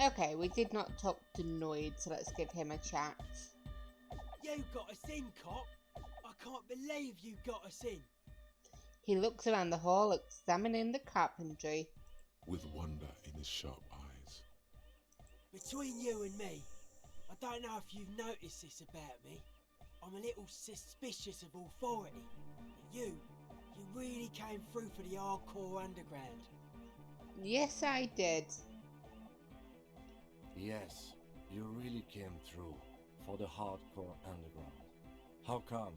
Okay, we did not talk to Noid, so let's give him a chat. You got us in, cop. I can't believe you got us in. He looks around the hall, examining the carpentry. With wonder in his sharp eyes. Between you and me, I don't know if you've noticed this about me. I'm a little suspicious of authority. But you really came through for the hardcore underground. Yes, I did. Yes, you really came through for the hardcore underground. How come?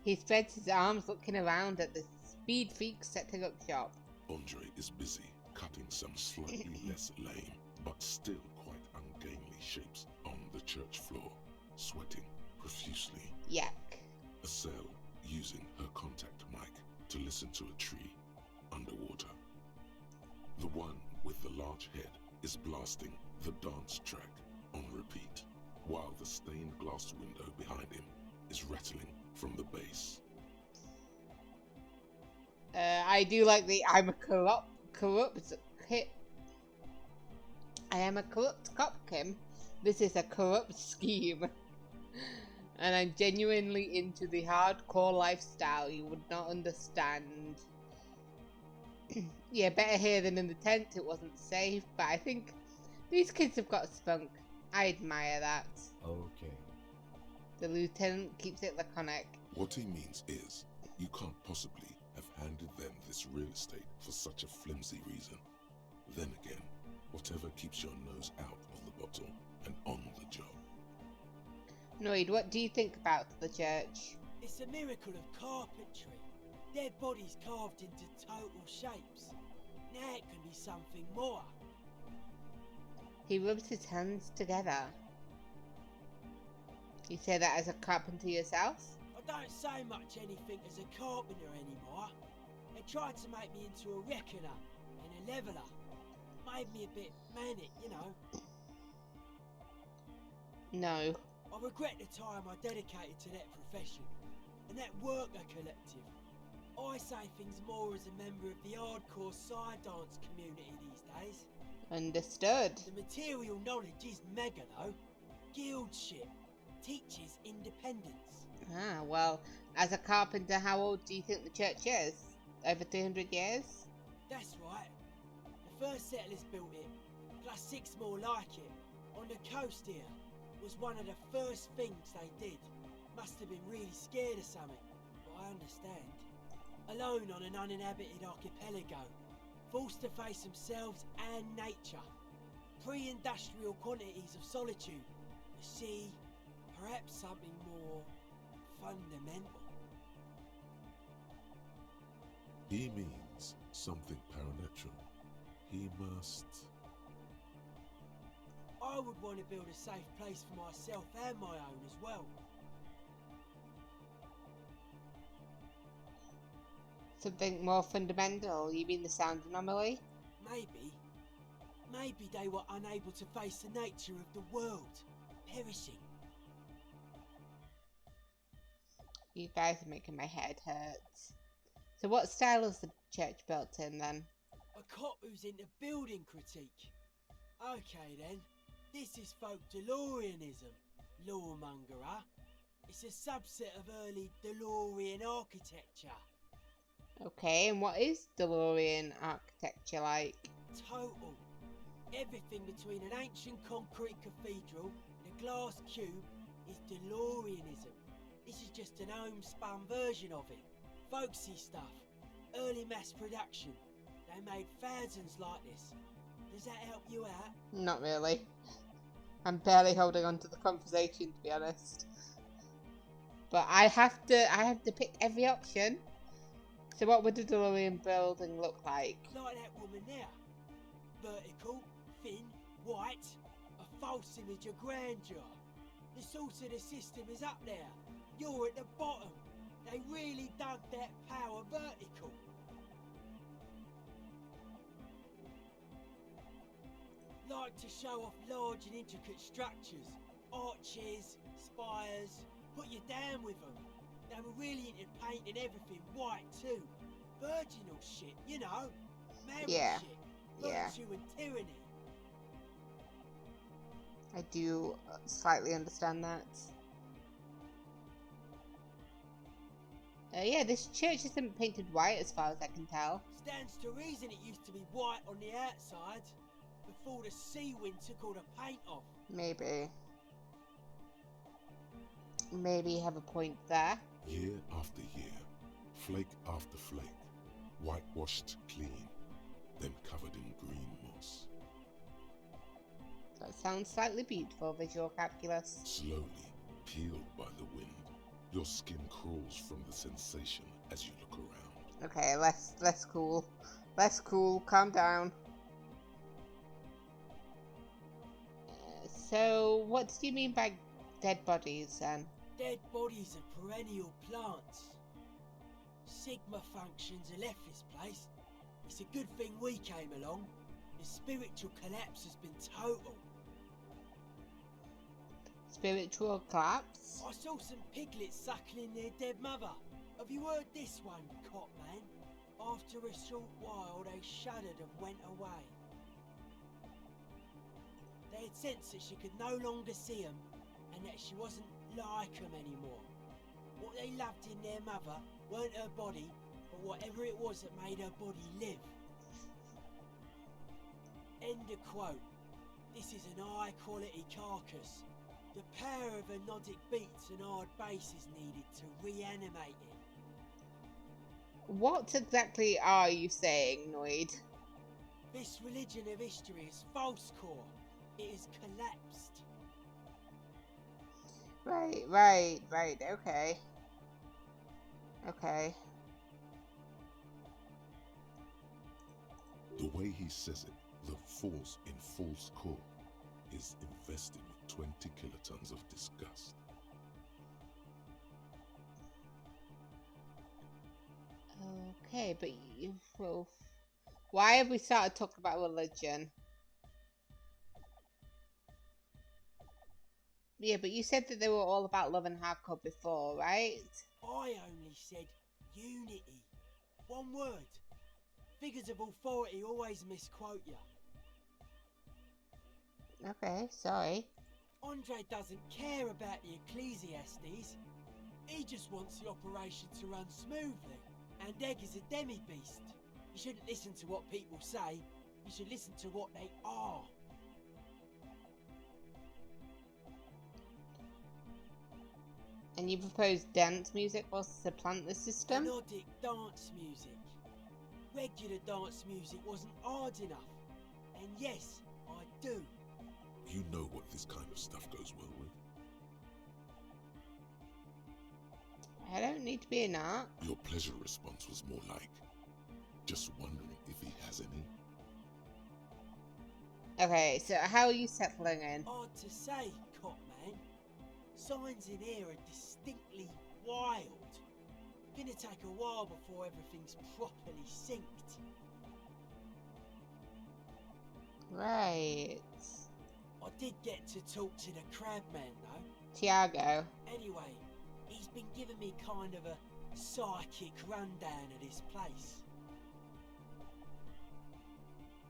He spreads his arms, looking around at the speed freaks setting up shop. Andre is busy cutting some slightly less lame, but still quite ungainly shapes on the church floor, sweating profusely. Yuck. Estelle using her contact mic to listen to a tree underwater. The one with the large head is blasting the dance track on repeat, while the stained glass window behind him is rattling from the bass. I do like the I am a corrupt cop, Kim. This is a corrupt scheme. And I'm genuinely into the hardcore lifestyle you would not understand. Yeah, better here than in the tent. It wasn't safe, but I think these kids have got spunk. I admire that. Okay. The lieutenant keeps it laconic. What he means is, you can't possibly have handed them this real estate for such a flimsy reason. Then again, whatever keeps your nose out of the bottle and on the job. Noid, what do you think about the church? It's a miracle of carpentry. Dead bodies carved into total shapes. Now it can be something more. He rubs his hands together. You say that as a carpenter yourself? I don't say much anything as a carpenter anymore. They tried to make me into a reckoner and a leveller. Made me a bit manic, you know. No. I regret the time I dedicated to that profession and that worker collective. I say things more as a member of the hardcore side dance community these days. Understood. The material knowledge is mega though. Guild shit. Teaches independence. Ah, well, as a carpenter, how old do you think the church is? Over 300 years? That's right. The first settlers built it, plus 6 more like it, on the coast here. Was one of the first things they did. Must have been really scared of something, but I understand. Alone on an uninhabited archipelago, forced to face themselves and nature. Pre-industrial quantities of solitude. The sea, perhaps something more fundamental. He means something paranatural. He must... I would want to build a safe place for myself and my own as well. Something more fundamental? You mean the sound anomaly? Maybe they were unable to face the nature of the world, perishing. You guys are making my head hurt. So what style is the church built in then? A cop who's into building critique. Okay then, this is folk DeLoreanism, lawmonger, huh? It's a subset of early DeLorean architecture. Okay, and what is DeLorean architecture like? Total. Everything between an ancient concrete cathedral and a glass cube is DeLoreanism. This is just an homespun version of it. Folksy stuff. Early mass production. They made thousands like this. Does that help you out? Not really. I'm barely holding on to the conversation, to be honest. But I have to pick every option. So what would a DeLorean building look like? Like that woman there. Vertical, thin, white, a false image of grandeur. The source of the system is up there. You're at the bottom. They really dug that power vertical. Like to show off large and intricate structures. Arches, spires. Put you down with them. They were really into painting everything white too. Virginal shit, you know. Marriage Yeah. shit. Yeah. Virtue and tyranny. I do slightly understand that. Yeah, this church isn't painted white as far as I can tell. Stands to reason it used to be white on the outside before the sea wind took all the paint off. Maybe. Maybe you have a point there. Year after year, flake after flake, whitewashed clean, then covered in green moss. That sounds slightly beautiful, visual calculus. Slowly, peeled by the wind, your skin crawls from the sensation as you look around. Okay, less cool. Less cool, calm down. So, what did you mean by dead bodies then? Dead bodies are perennial plants. Sigma functions have left this place. It's a good thing we came along. The spiritual collapse has been total. Spiritual collapse? I saw some piglets suckling their dead mother. Have you heard this one, Cop Man? After a short while, they shuddered and went away. They had sensed that she could no longer see them, and that she wasn't like them anymore. What they loved in their mother weren't her body, but whatever it was that made her body live. End of quote. This is an high-quality carcass. The power of hypnotic beats and hard bass is needed to reanimate it. What exactly are you saying, Noid? This religion of history is false core. It has collapsed. Right, okay. Okay. The way he says it, the force in false core is invested with 20 kilotons of disgust. Okay, but well, why have we started talking about religion? Yeah, but you said that they were all about love and hardcore before, right? I only said unity. One word. Figures of authority always misquote you. Okay, sorry. Andre doesn't care about the Ecclesiastes. He just wants the operation to run smoothly. And Egg is a demi-beast. You shouldn't listen to what people say. You should listen to what they are. And you propose dance music will supplant the system? Melodic dance music. Regular dance music wasn't hard enough. And yes, I do. You know what this kind of stuff goes well with. I don't need to be an art. Your pleasure response was more like, just wondering if he has any. Okay, so how are you settling in? Hard to say, Cop Man. Signs in here are distinctly wild. Gonna take a while before everything's properly synced. Right. I did get to talk to the crabman though. Tiago. Anyway, he's been giving me kind of a psychic rundown of this place.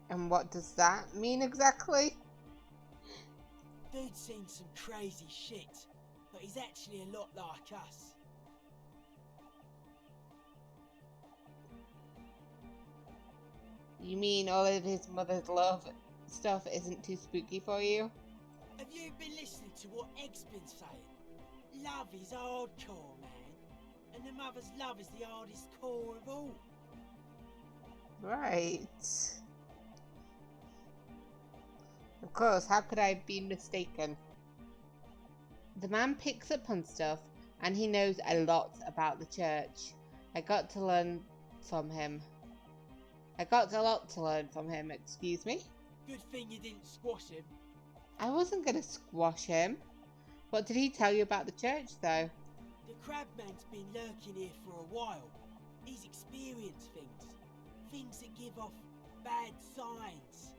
And what does that mean exactly? Dude's seen some crazy shit, but he's actually a lot like us. You mean all of his mother's love stuff isn't too spooky for you? Have you been listening to what Egg's been saying? Love is hardcore, man. And the mother's love is the hardest core of all. Right. Of course, how could I be mistaken? The man picks up on stuff, and he knows a lot about the church. I got a lot to learn from him, excuse me? Good thing you didn't squash him. I wasn't gonna squash him. What did he tell you about the church, though? The crabman's been lurking here for a while. He's experienced things. Things that give off bad signs.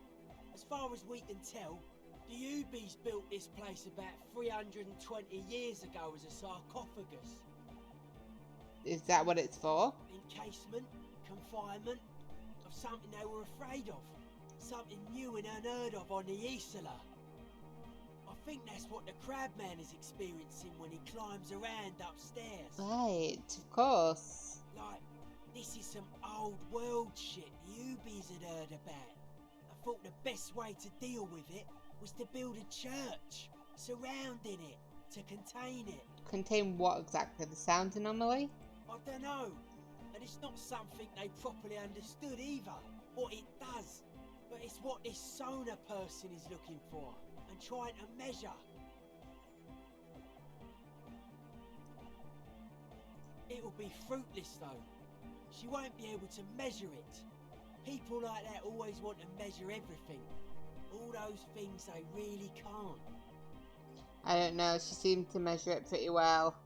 As far as we can tell, the Ubies built this place about 320 years ago as a sarcophagus. Is that what it's for? Encasement, confinement, of something they were afraid of. Something new and unheard of on the Isla. I think that's what the Crabman is experiencing when he climbs around upstairs. Right, of course. Like, this is some old world shit the Ubies had heard about. I thought the best way to deal with it was to build a church surrounding it to contain it. Contain what exactly? The sound anomaly? I don't know. And it's not something they properly understood either, what it does. But it's what this Sona person is looking for and trying to measure. It'll be fruitless though. She won't be able to measure it. People like that always want to measure everything. All those things they really can't. I don't know, she seemed to measure it pretty well.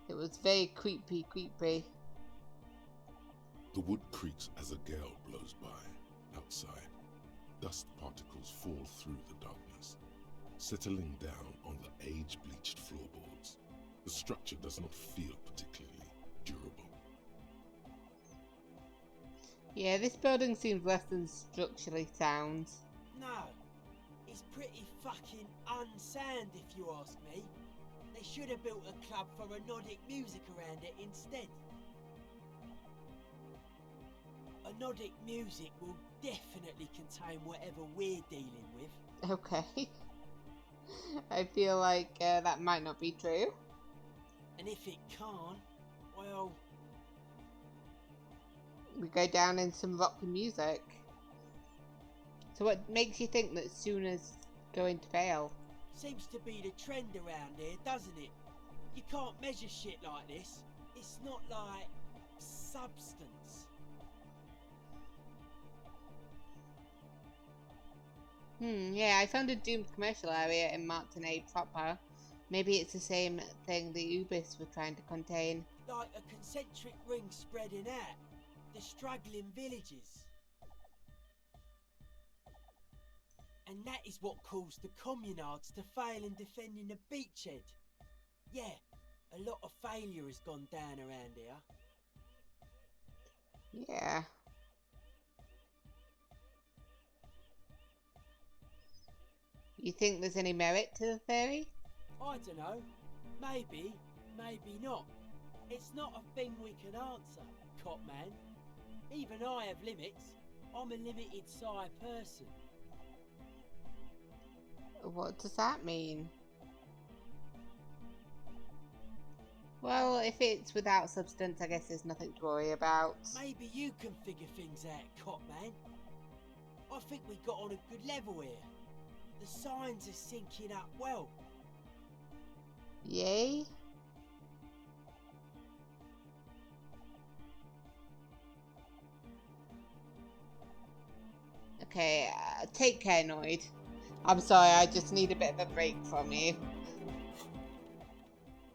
It was very creepy. The wood creaks as a gale blows by. Outside, dust particles fall through the darkness, settling down on the age-bleached floorboards. The structure does not feel particularly durable. Yeah, this building seems less than structurally sound. No, it's pretty fucking unsound if you ask me. They should have built a club for Anodic music around it instead. Anodic music will definitely contain whatever we're dealing with. Okay. I feel like that might not be true. And if it can't, well... We go down in some rock music. So what makes you think that Suna's going to fail? Seems to be the trend around here, doesn't it? You can't measure shit like this. It's not like... substance. Yeah, I found a doomed commercial area in Martinez proper. Maybe it's the same thing the Ubis were trying to contain. Like a concentric ring spreading out. The struggling villages. And that is what caused the communards to fail in defending the beachhead. Yeah, a lot of failure has gone down around here. Yeah. You think there's any merit to the theory? I don't know. Maybe, maybe not. It's not a thing we can answer, Copman. Even I have limits. I'm a limited psi person. What does that mean? Well, if it's without substance, I guess there's nothing to worry about. Maybe you can figure things out, Copman. I think we got on a good level here. The signs are syncing up well. Yay? Okay, take care, Noid. I'm sorry, I just need a bit of a break from you.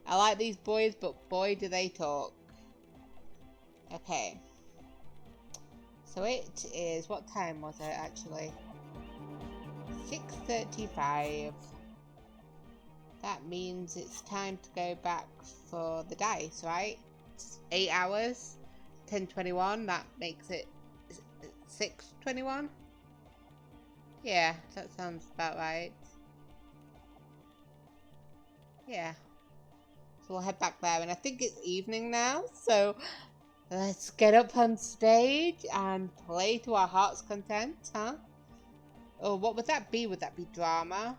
I like these boys, but boy do they talk. Okay. So it is, what time was it actually? 6:35. That means it's time to go back for the dice, right? It's 8 hours. 10:21, that makes it 6:21? Yeah, that sounds about right. Yeah. So we'll head back there, and I think it's evening now, so let's get up on stage and play to our heart's content, huh? Oh, what would that be? Would that be drama?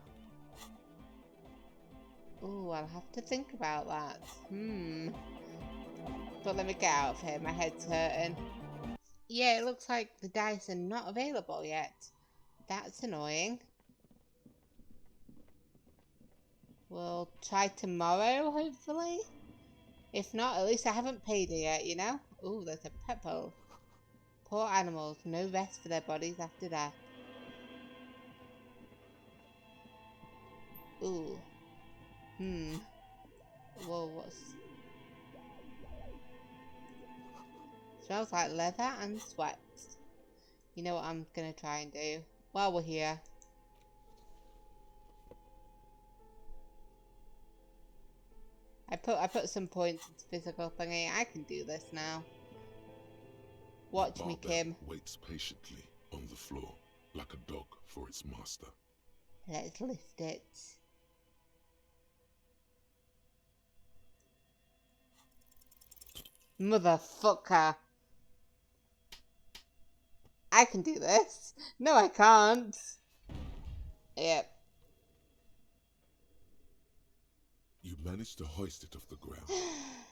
Oh, I'll have to think about that. But let me get out of here, my head's hurting. Yeah, it looks like the dice are not available yet. That's annoying. We'll try tomorrow, hopefully. If not, at least I haven't paid her yet, you know? Ooh, there's a pet bowl. Poor animals, no rest for their bodies after death. Ooh. Whoa, what's... Smells like leather and sweat. You know what I'm gonna try and do while we're here. I put some points into physical thingy. I can do this now. Watch me, Kim. Waits patiently on the floor, like a dog for its master. Let's lift it. Motherfucker. I can do this. No, I can't. Yep. You manage to hoist it off the ground,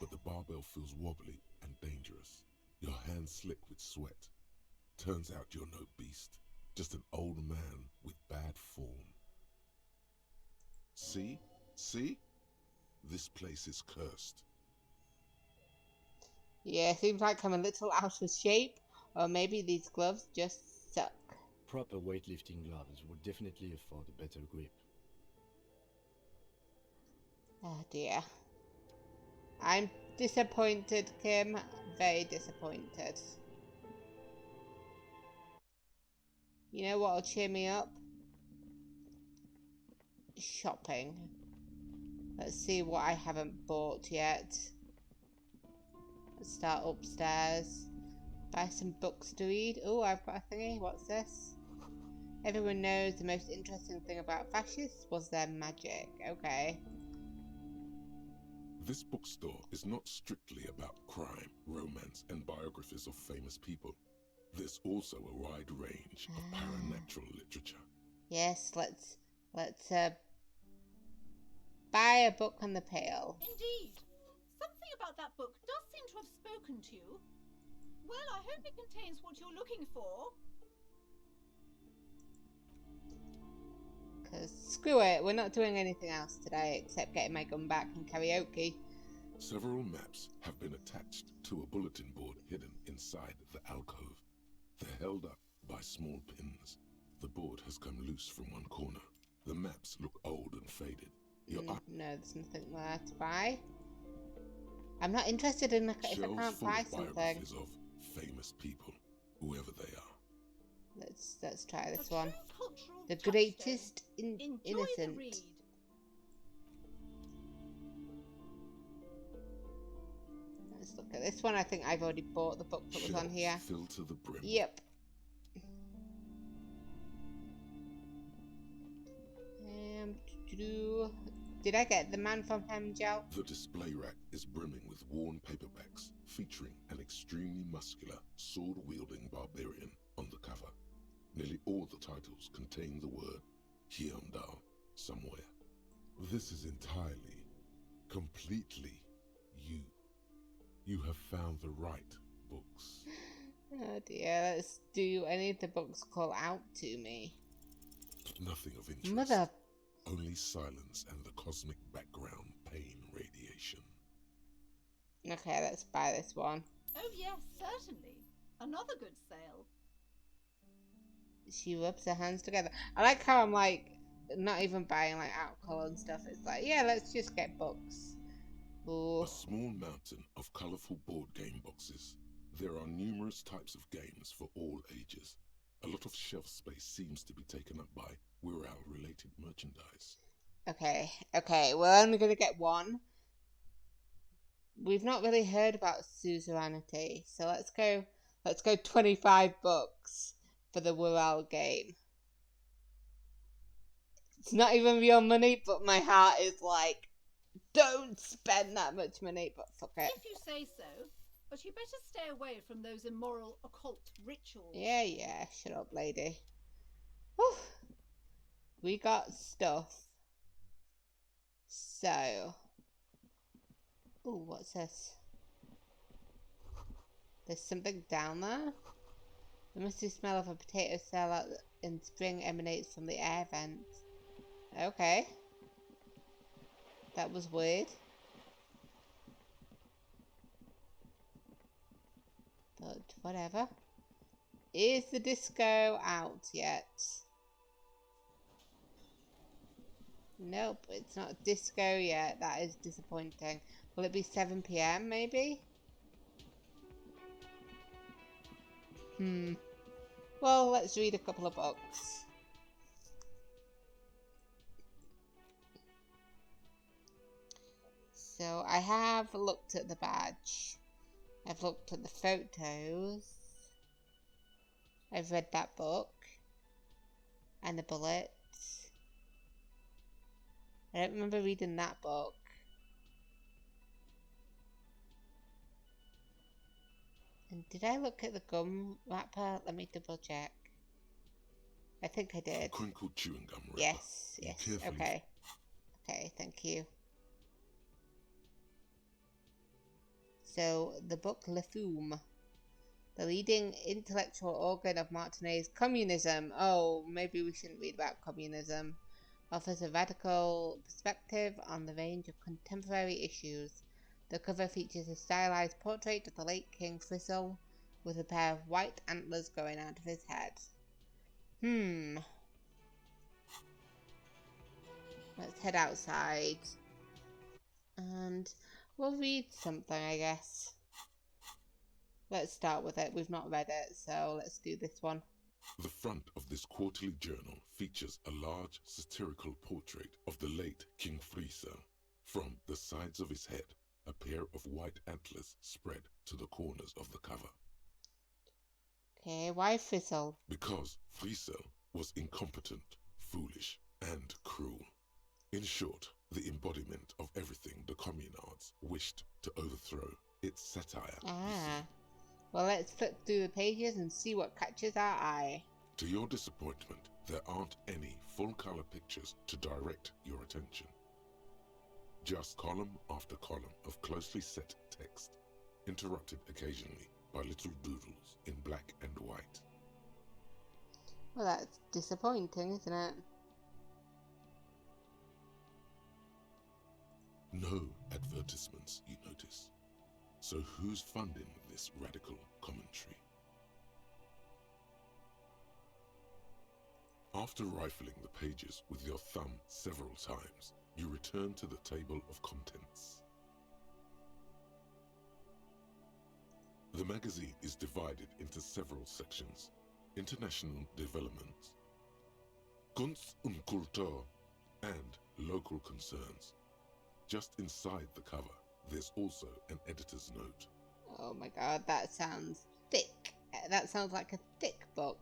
but the barbell feels wobbly and dangerous. Your hands slick with sweat. Turns out you're no beast, just an old man with bad form. See? See? This place is cursed. Yeah, seems like I'm a little out of shape. Or maybe these gloves just suck. Proper weightlifting gloves would definitely afford a better grip. Oh dear. I'm disappointed, Kim. Very disappointed. You know what'll cheer me up? Shopping. Let's see what I haven't bought yet. Let's start upstairs. Buy some books to read. Oh, I've got a thingy. What's this? Everyone knows the most interesting thing about fascists was their magic. Okay. This bookstore is not strictly about crime, romance, and biographies of famous people. There's also a wide range of paranatural literature. Yes, let's buy a book on the pail. Indeed. Something about that book does seem to have spoken to you. Well, I hope it contains what you're looking for. Because screw it, we're not doing anything else today except getting my gun back and karaoke. Several maps have been attached to a bulletin board hidden inside the alcove. They're held up by small pins. The board has come loose from one corner. The maps look old and faded. No, there's nothing there to buy. I'm not interested in if I can't buy something. Biographies of famous people, whoever they are. Let's try this one. Cultural The touchstone. greatest Enjoy innocent. the read. Let's look at this one. I think I've already bought the book that was on here. Filled to the brim. Yep. Did I get The Man from Hemgel? The display rack is brimming with worn paperbacks featuring an extremely muscular, sword-wielding barbarian on the cover. Nearly all the titles contain the word Hyundai somewhere. This is entirely, completely you. You have found the right books. Oh dear, let's do any of the books call out to me. Nothing of interest. Mother. Only silence and the cosmic background pain radiation. Okay, let's buy this one. Oh yes, certainly. Another good sale. She rubs her hands together. I like how I'm like, not even buying like alcohol and stuff. It's like, yeah, let's just get books. Ooh. A small mountain of colourful board game boxes. There are numerous types of games for all ages. A lot of shelf space seems to be taken up by Wirral-related merchandise. Okay, we're only going to get one. We've not really heard about suzerainty, so let's go 25 bucks for the Wirral game. It's not even real money, but my heart is like, don't spend that much money, but fuck it. If you say so, but you better stay away from those immoral occult rituals. Yeah, shut up, lady. Whew. We got stuff. So. Ooh, what's this? There's something down there? The musty smell of a potato salad in spring emanates from the air vent. Okay. That was weird. But whatever. Is the disco out yet? Nope, it's not disco yet. That is disappointing. Will it be 7 PM maybe? Well, let's read a couple of books. So I have looked at the badge. I've looked at the photos. I've read that book. And the bullets. I don't remember reading that book. And did I look at the gum wrapper? Let me double check. I think I did. Crinkled chewing gum wrapper. Yes, You yes, carefully- okay. Okay, thank you. So, the book Elysium, the leading intellectual organ of Martinez communism. Oh, maybe we shouldn't read about communism. Offers a radical perspective on the range of contemporary issues. The cover features a stylized portrait of the late King Frizzle with a pair of white antlers growing out of his head. Let's head outside. And we'll read something, I guess. Let's start with it. We've not read it, so let's do this one. The front of this quarterly journal features a large satirical portrait of the late King Frizzle. From the sides of his head, a pair of white antlers spread to the corners of the cover. Okay, why Frizzle? Because Frizzle was incompetent, foolish, and cruel. In short, the embodiment of everything the communards wished to overthrow. Its satire. Ah. Well, let's flip through the pages and see what catches our eye. To your disappointment, there aren't any full-color pictures to direct your attention. Just column after column of closely set text, interrupted occasionally by little doodles in black and white. Well, that's disappointing, isn't it? No advertisements, you notice. So who's funding this radical commentary? After rifling the pages with your thumb several times, you return to the table of contents. The magazine is divided into several sections: international developments, Kunst und Kultur, and local concerns. Just inside the cover, there's also an editor's note. Oh my god, that sounds thick. That sounds like a thick book.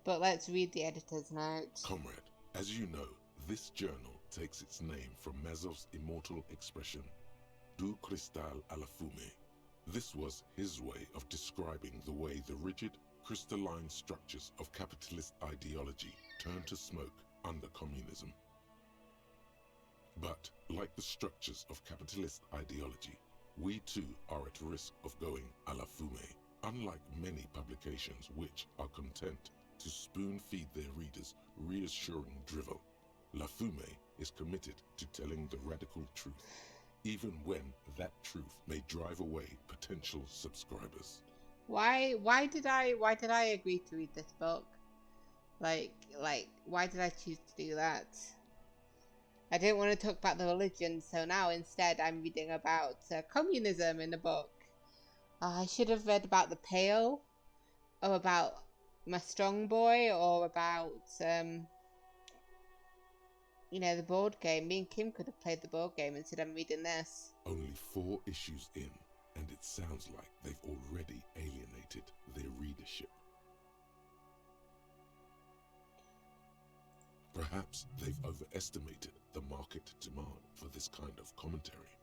But let's read the editor's note. Comrade, as you know, this journal takes its name from Mazov's immortal expression, Du cristal alla fume. This was his way of describing the way the rigid, crystalline structures of capitalist ideology turn to smoke under communism. But, like the structures of capitalist ideology, we too are at risk of going à la fumée. Unlike many publications which are content to spoon-feed their readers reassuring drivel, La Fumée is committed to telling the radical truth, even when that truth may drive away potential subscribers. Why did I agree to read this book? Like, why did I choose to do that? I didn't want to talk about the religion, so now instead I'm reading about communism in the book. I should have read about the Pale, or about my Strong Boy, or about, the board game. Me and Kim could have played the board game instead of reading this. Only 4 issues in, and it sounds like they've already alienated their readership. Perhaps they've overestimated the market demand for this kind of commentary.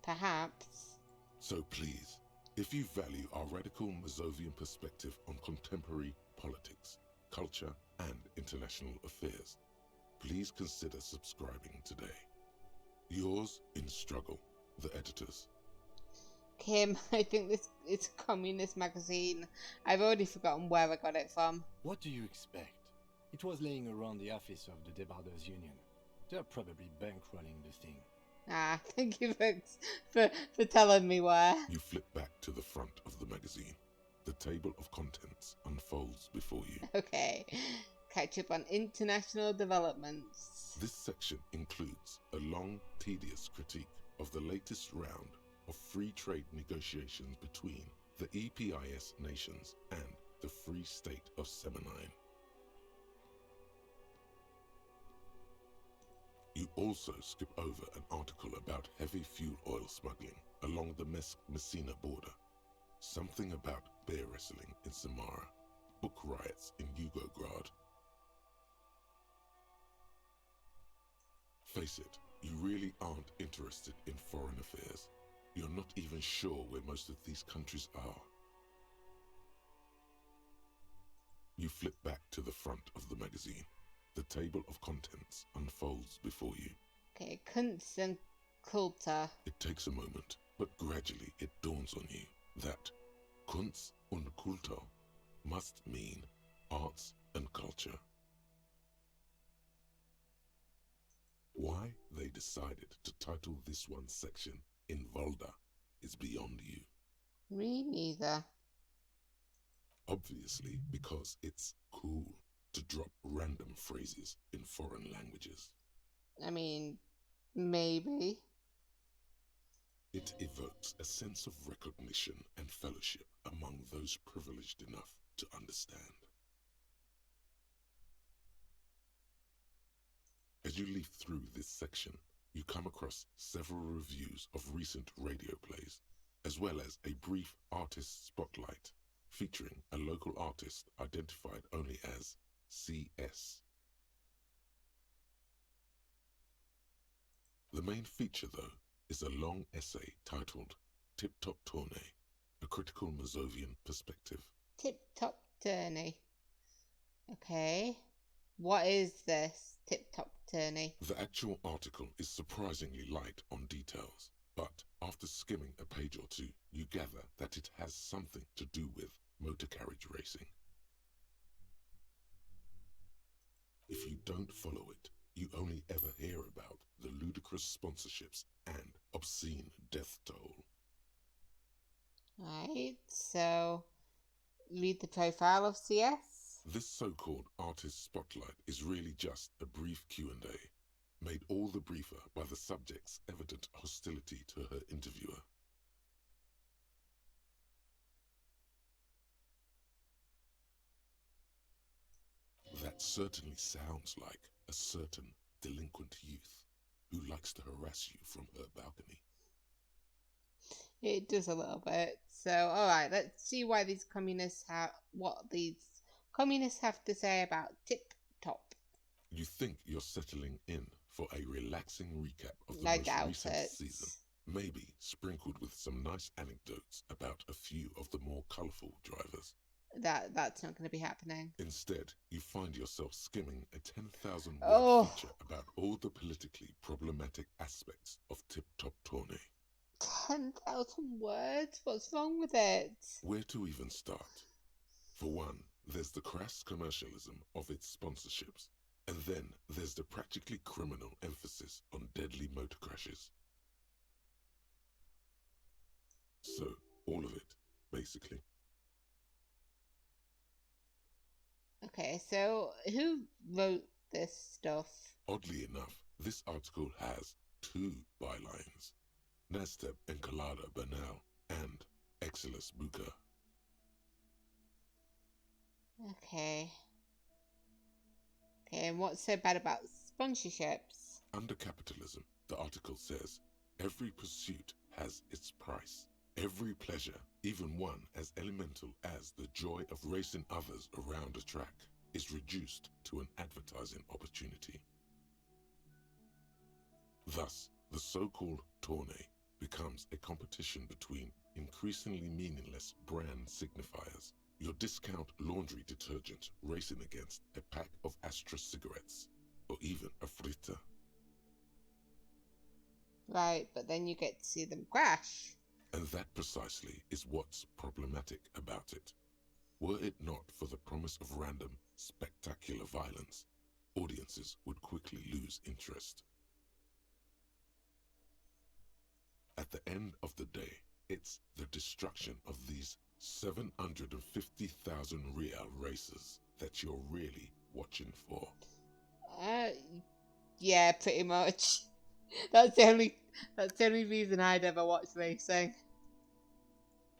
Perhaps. So please, if you value our radical Mazovian perspective on contemporary politics, culture, and international affairs, please consider subscribing today. Yours in struggle, the editors. Kim, I think this is a communist magazine. I've already forgotten where I got it from. What do you expect? It was laying around the office of the Debarders Union. They're probably bankrolling the thing. Ah, thank you for telling me where. You flip back to the front of the magazine. The table of contents unfolds before you. Okay, catch up on international developments. This section includes a long, tedious critique of the latest round of free trade negotiations between the EPIS nations and the Free State of Semenine. You also skip over an article about heavy fuel oil smuggling along the Messina border, something about bear wrestling in Samara, book riots in Yugograd. Face it, you really aren't interested in foreign affairs. You're not even sure where most of these countries are. You flip back to the front of the magazine. The table of contents unfolds before you. Okay, Kunst and Kultur. It takes a moment, but gradually it dawns on you that Kunst und Kultur must mean arts and culture. Why they decided to title this one section Invalda is beyond you. Me neither. Obviously because it's cool to drop random phrases in foreign languages. I mean, maybe. It evokes a sense of recognition and fellowship among those privileged enough to understand. As you leaf through this section, you come across several reviews of recent radio plays, as well as a brief artist spotlight featuring a local artist identified only as CS. The main feature, though, is a long essay titled Tip Top Tourney, a critical Mazovian perspective. Tip Top Tourney. Okay. What is this Tip Top Tourney? The actual article is surprisingly light on details, but after skimming a page or two, you gather that it has something to do with motor carriage racing. If you don't follow it, you only ever hear about the ludicrous sponsorships and obscene death toll. Right, so read the profile of CS. This so-called artist spotlight is really just a brief Q&A, made all the briefer by the subject's evident hostility to her interviewer. That certainly sounds like a certain delinquent youth who likes to harass you from her balcony. It does a little bit. So, alright, let's see why these communists what these communists have to say about Tip Top. You think you're settling in for a relaxing recap of the I most doubt recent it. season, maybe sprinkled with some nice anecdotes about a few of the more colourful drivers. That's not going to be happening. Instead, you find yourself skimming a 10,000 word Oh. feature about all the politically problematic aspects of Tip Top Tourney. 10,000 words? What's wrong with it? Where to even start? For one, there's the crass commercialism of its sponsorships, and then there's the practically criminal emphasis on deadly motor crashes. So, all of it, basically. Okay, so who wrote this stuff? Oddly enough, this article has two bylines: Nasteb Encolada Bernal and Exilus Buka. Okay. Okay, and what's so bad about sponsorships? Under capitalism, the article says, every pursuit has its price. Every pleasure, even one as elemental as the joy of racing others around a track, is reduced to an advertising opportunity. Thus, the so-called tourney becomes a competition between increasingly meaningless brand signifiers. Your discount laundry detergent racing against a pack of Astra cigarettes, or even a fritter. Right, but then you get to see them crash. And that precisely is what's problematic about it. Were it not for the promise of random, spectacular violence, audiences would quickly lose interest. At the end of the day, it's the destruction of these 750,000 real races that you're really watching for. Yeah, pretty much. That's the only reason I'd ever watch racing.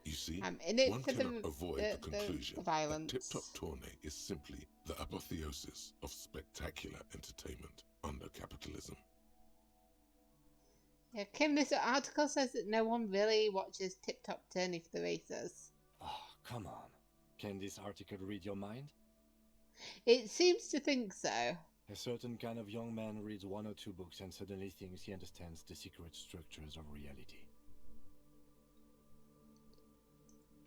You see, I'm in it one for cannot avoid the conclusion that violence. Tip Top Tourney is simply the apotheosis of spectacular entertainment under capitalism. Yeah, Kim, this article says that no one really watches Tip Top Tourney for the races. Oh, come on. Can this article read your mind? It seems to think so. A certain kind of young man reads one or two books and suddenly thinks he understands the secret structures of reality.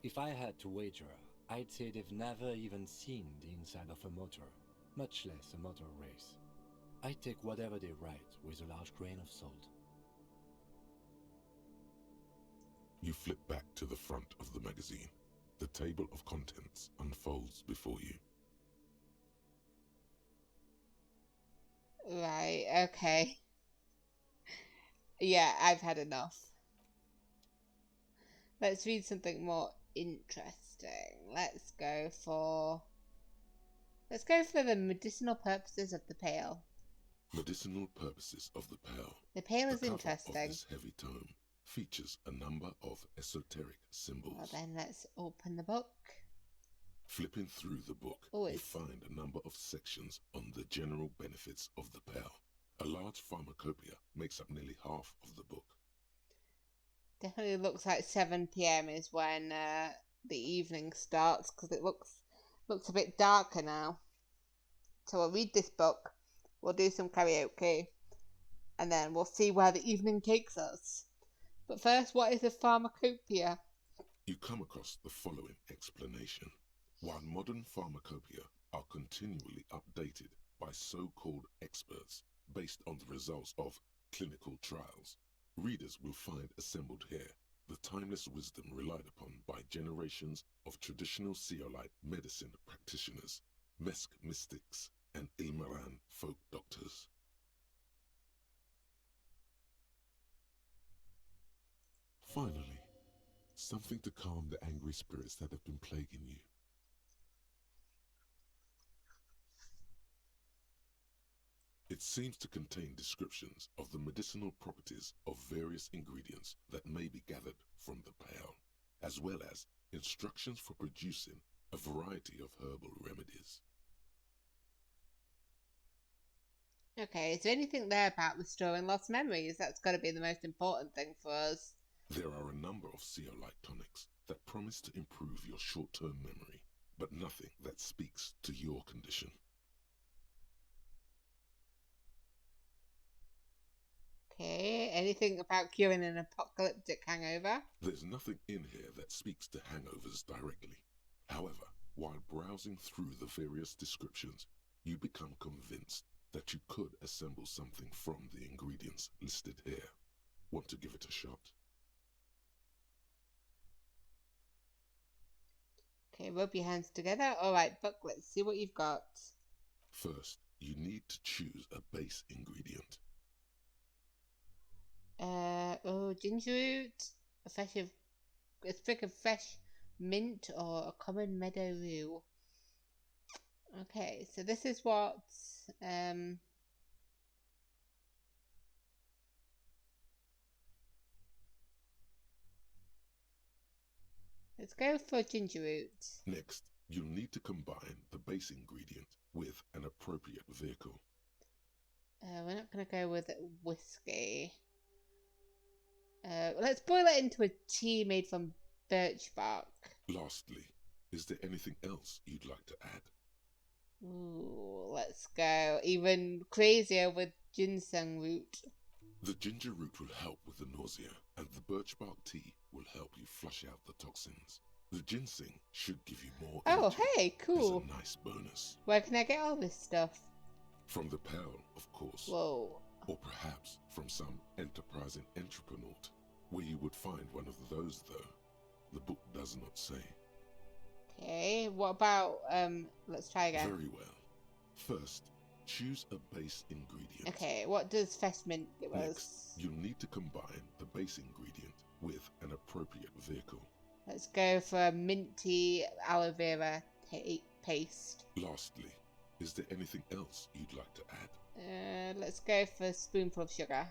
If I had to wager, I'd say they've never even seen the inside of a motor, much less a motor race. I'd take whatever they write with a large grain of salt. You flip back to the front of the magazine. The table of contents unfolds before you. Right, okay. Yeah, I've had enough. Let's read something more interesting. Let's go for the medicinal purposes of the pail. Medicinal purposes of the pail. The pail is The cover interesting. of this heavy tome features a number of esoteric symbols. Well then, let's open the book. Flipping through the book, Oh, you find a number of sections on the general benefits of the pail. A large pharmacopoeia makes up nearly half of the book. Definitely looks like 7 p.m. is when the evening starts, because it looks a bit darker now. So we'll read this book, we'll do some karaoke, and then we'll see where the evening takes us. But first, what is a pharmacopoeia? You come across the following explanation. While modern pharmacopoeia are continually updated by so-called experts based on the results of clinical trials, readers will find assembled here the timeless wisdom relied upon by generations of traditional Seolite medicine practitioners, Mesk mystics, and Ilmaran folk doctors. Finally, something to calm the angry spirits that have been plaguing you. It seems to contain descriptions of the medicinal properties of various ingredients that may be gathered from the pail, as well as instructions for producing a variety of herbal remedies. Okay, is there anything there about restoring lost memories? That's got to be the most important thing for us. There are a number of Seolite tonics that promise to improve your short-term memory, but nothing that speaks to your condition. Okay, anything about curing an apocalyptic hangover? There's nothing in here that speaks to hangovers directly. However, while browsing through the various descriptions, you become convinced that you could assemble something from the ingredients listed here. Want to give it a shot? Okay, rub your hands together. Alright, book, let's see what you've got. First, you need to choose a base ingredient. Ginger root, a sprig of fresh mint, or a common meadow rue. Okay, so this is what, let's go for ginger root. Next, you'll need to combine the base ingredient with an appropriate vehicle. We're not going to go with whiskey. Let's boil it into a tea made from birch bark. Lastly, is there anything else you'd like to add? Ooh, let's go even crazier with ginseng root. The ginger root will help with the nausea, and the birch bark tea will help you flush out the toxins. The ginseng should give you more energy. Oh, hey, cool. As a nice bonus. Where can I get all this stuff? From the pail, of course. Whoa. Or perhaps from some enterprising entrepreneur, where you would find one of those, though. The book does not say. Okay, what about, let's try again. Very well. First, choose a base ingredient. Okay, what does fresh mint give us? Next, you'll need to combine the base ingredient with an appropriate vehicle. Let's go for a minty aloe vera paste. Lastly, is there anything else you'd like to add? Let's go for a spoonful of sugar.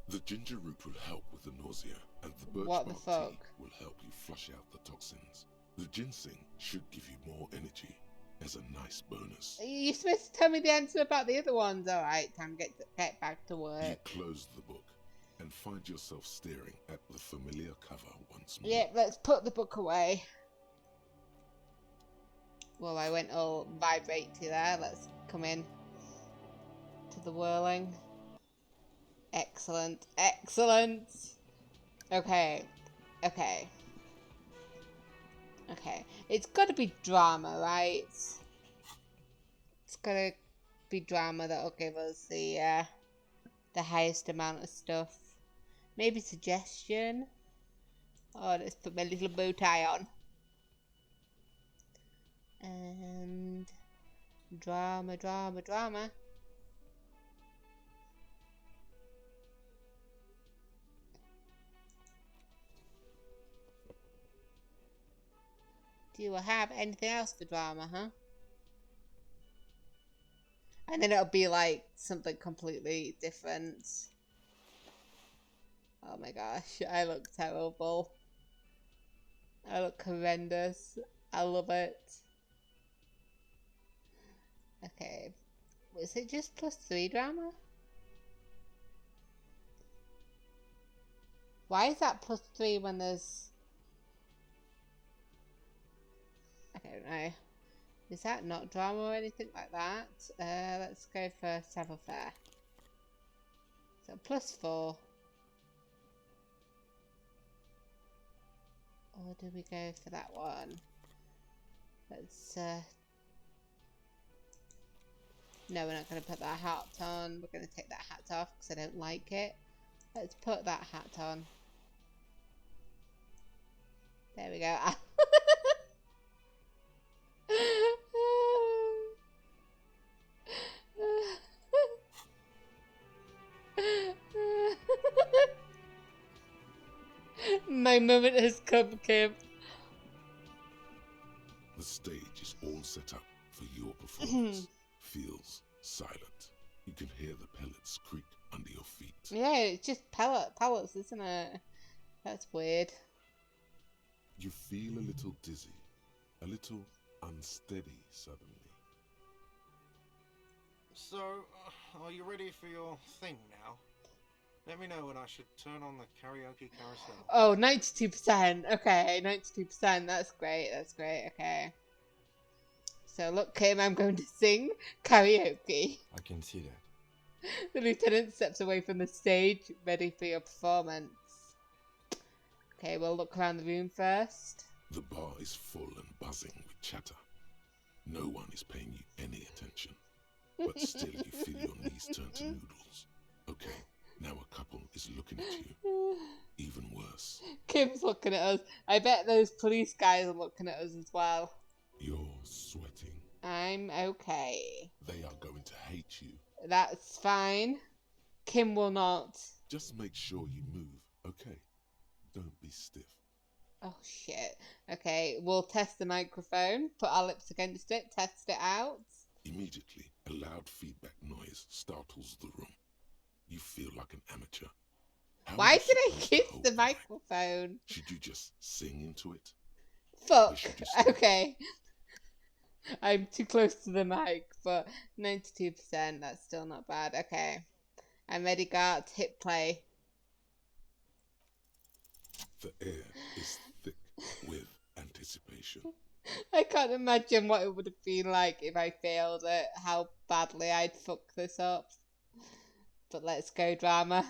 The ginger root will help with the nausea, and the birch What the bark fuck? tea will help you flush out the toxins. The ginseng should give you more energy as a nice bonus. You're supposed to tell me the answer about the other ones. Alright, time to get back to work. You close the book and find yourself staring at the familiar cover once more. Yeah, let's put the book away. Well, I went all vibrate-y there. Let's come in to the whirling. Excellent, excellent. Okay, okay. Okay, it's got to be drama, right? It's got to be drama that'll give us the highest amount of stuff. Maybe suggestion. Oh, let's put my little bow tie on. And drama, drama, drama. Do you have anything else for drama, huh? And then it'll be like something completely different. Oh my gosh, I look terrible. I look horrendous. I love it. Okay. Was it just +3 drama? Why is that +3 when there's... I don't know. Is that not drama or anything like that? Let's go for Travel Fair. So +4. Or do we go for that one? Let's no, we're not going to put that hat on. We're going to take that hat off because I don't like it. Let's put that hat on. There we go. My moment has come, Kim. The stage is all set up for your performance. Feels silent. You can hear the pellets creak under your feet. Yeah, it's just pellets, isn't it? That's weird. You feel a little dizzy, a little unsteady suddenly. So, are you ready for your thing now? Let me know when I should turn on the karaoke carousel. Oh, 92%. Okay, 92%. That's great. That's great. Okay. So, look, Kim, I'm going to sing karaoke. I can see that. The lieutenant steps away from the stage, ready for your performance. Okay, we'll look around the room first. The bar is full and buzzing with chatter. No one is paying you any attention. But still you feel your knees turn to noodles. Okay, now a couple is looking at you. Even worse. Kim's looking at us. I bet those police guys are looking at us as well. You're sweating. I'm okay. They are going to hate you. That's fine. Kim will not. Just make sure you move, okay? Don't be stiff. Oh, shit. Okay, we'll test the microphone. Put our lips against it. Test it out. Immediately, a loud feedback noise startles the room. You feel like an amateur. How Why are you did I supposed to kiss hold the mic? microphone? Should you just sing into it? Fuck. should you stop? Okay. I'm too close to the mic, but 92%, that's still not bad. Okay. I'm ready, Gart. Hit play. The air is thick with anticipation. I can't imagine what it would have been like if I failed it, how badly I'd fuck this up. But let's go, drama.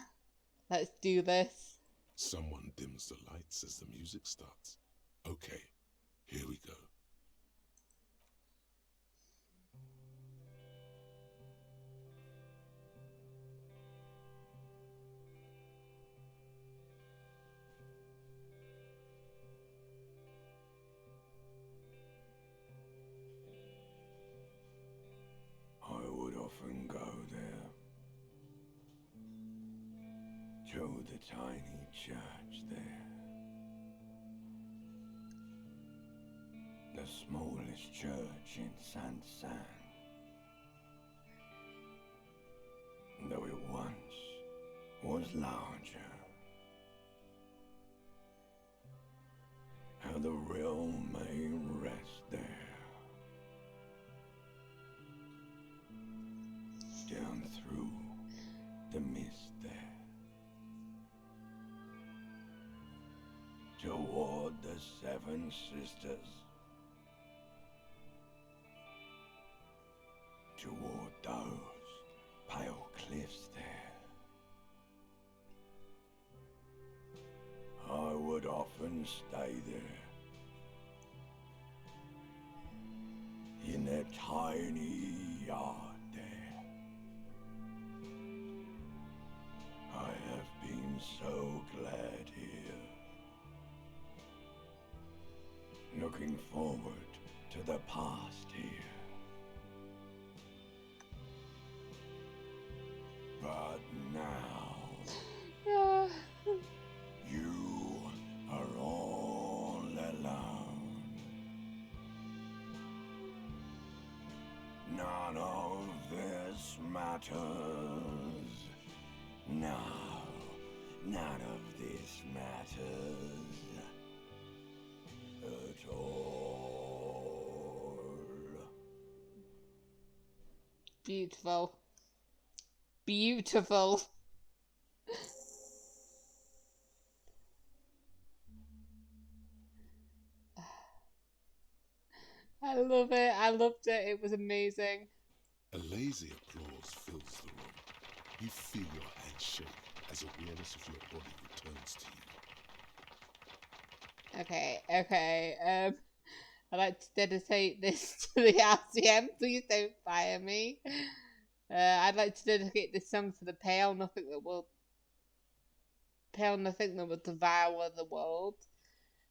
Let's do this. Someone dims the lights as the music starts. Okay, here we go. I would often go there, to the tiny church there, the smallest church in San, though it once was larger. How the realm may rest there. Down through the mist there, toward the Seven Sisters, toward those pale cliffs there. I would often stay there, tiny yard there. I have been so glad here. Looking forward to the past here. But now, Yeah. you are all alone. None of this matters. No, none of this matters at all. Beautiful. Beautiful. I love it. I loved it. It was amazing. A lazy applause fills the room. You feel your hands shake as awareness of your body returns to you. Okay. I'd like to dedicate this to the RCM. Please don't fire me. I'd like to dedicate this song to the pale nothing that will devour the world.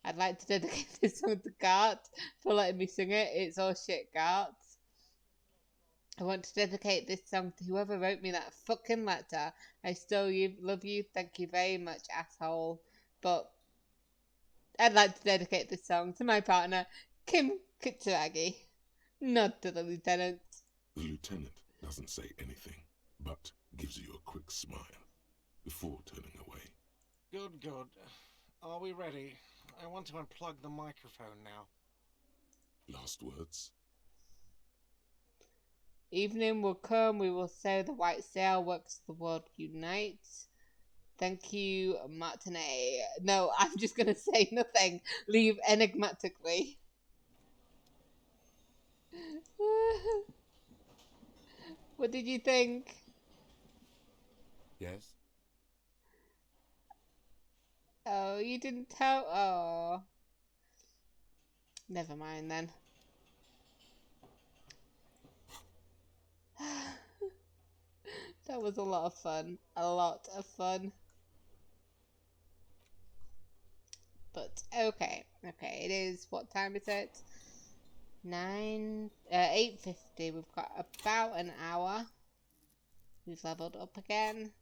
I'd like to dedicate this song to Gart for letting me sing it. It's all shit, Gart. I want to dedicate this song to whoever wrote me that fucking letter. I still love you. Thank you very much, asshole. But I'd like to dedicate this song to my partner, Kim Kitsuragi. Not to the lieutenant. The lieutenant doesn't say anything, but gives you a quick smile before turning away. Good, good. Are we ready? I want to unplug the microphone now. Last words? Evening will come, we will sail the white sail, works the world unites. Thank you, Martinet. No, I'm just gonna say nothing. Leave enigmatically. What did you think? Yes? Oh, you didn't tell? Oh. Never mind then. That was a lot of fun. A lot of fun. But okay. Okay, it is, what time is it? 8:50. We've got about an hour. We've leveled up again.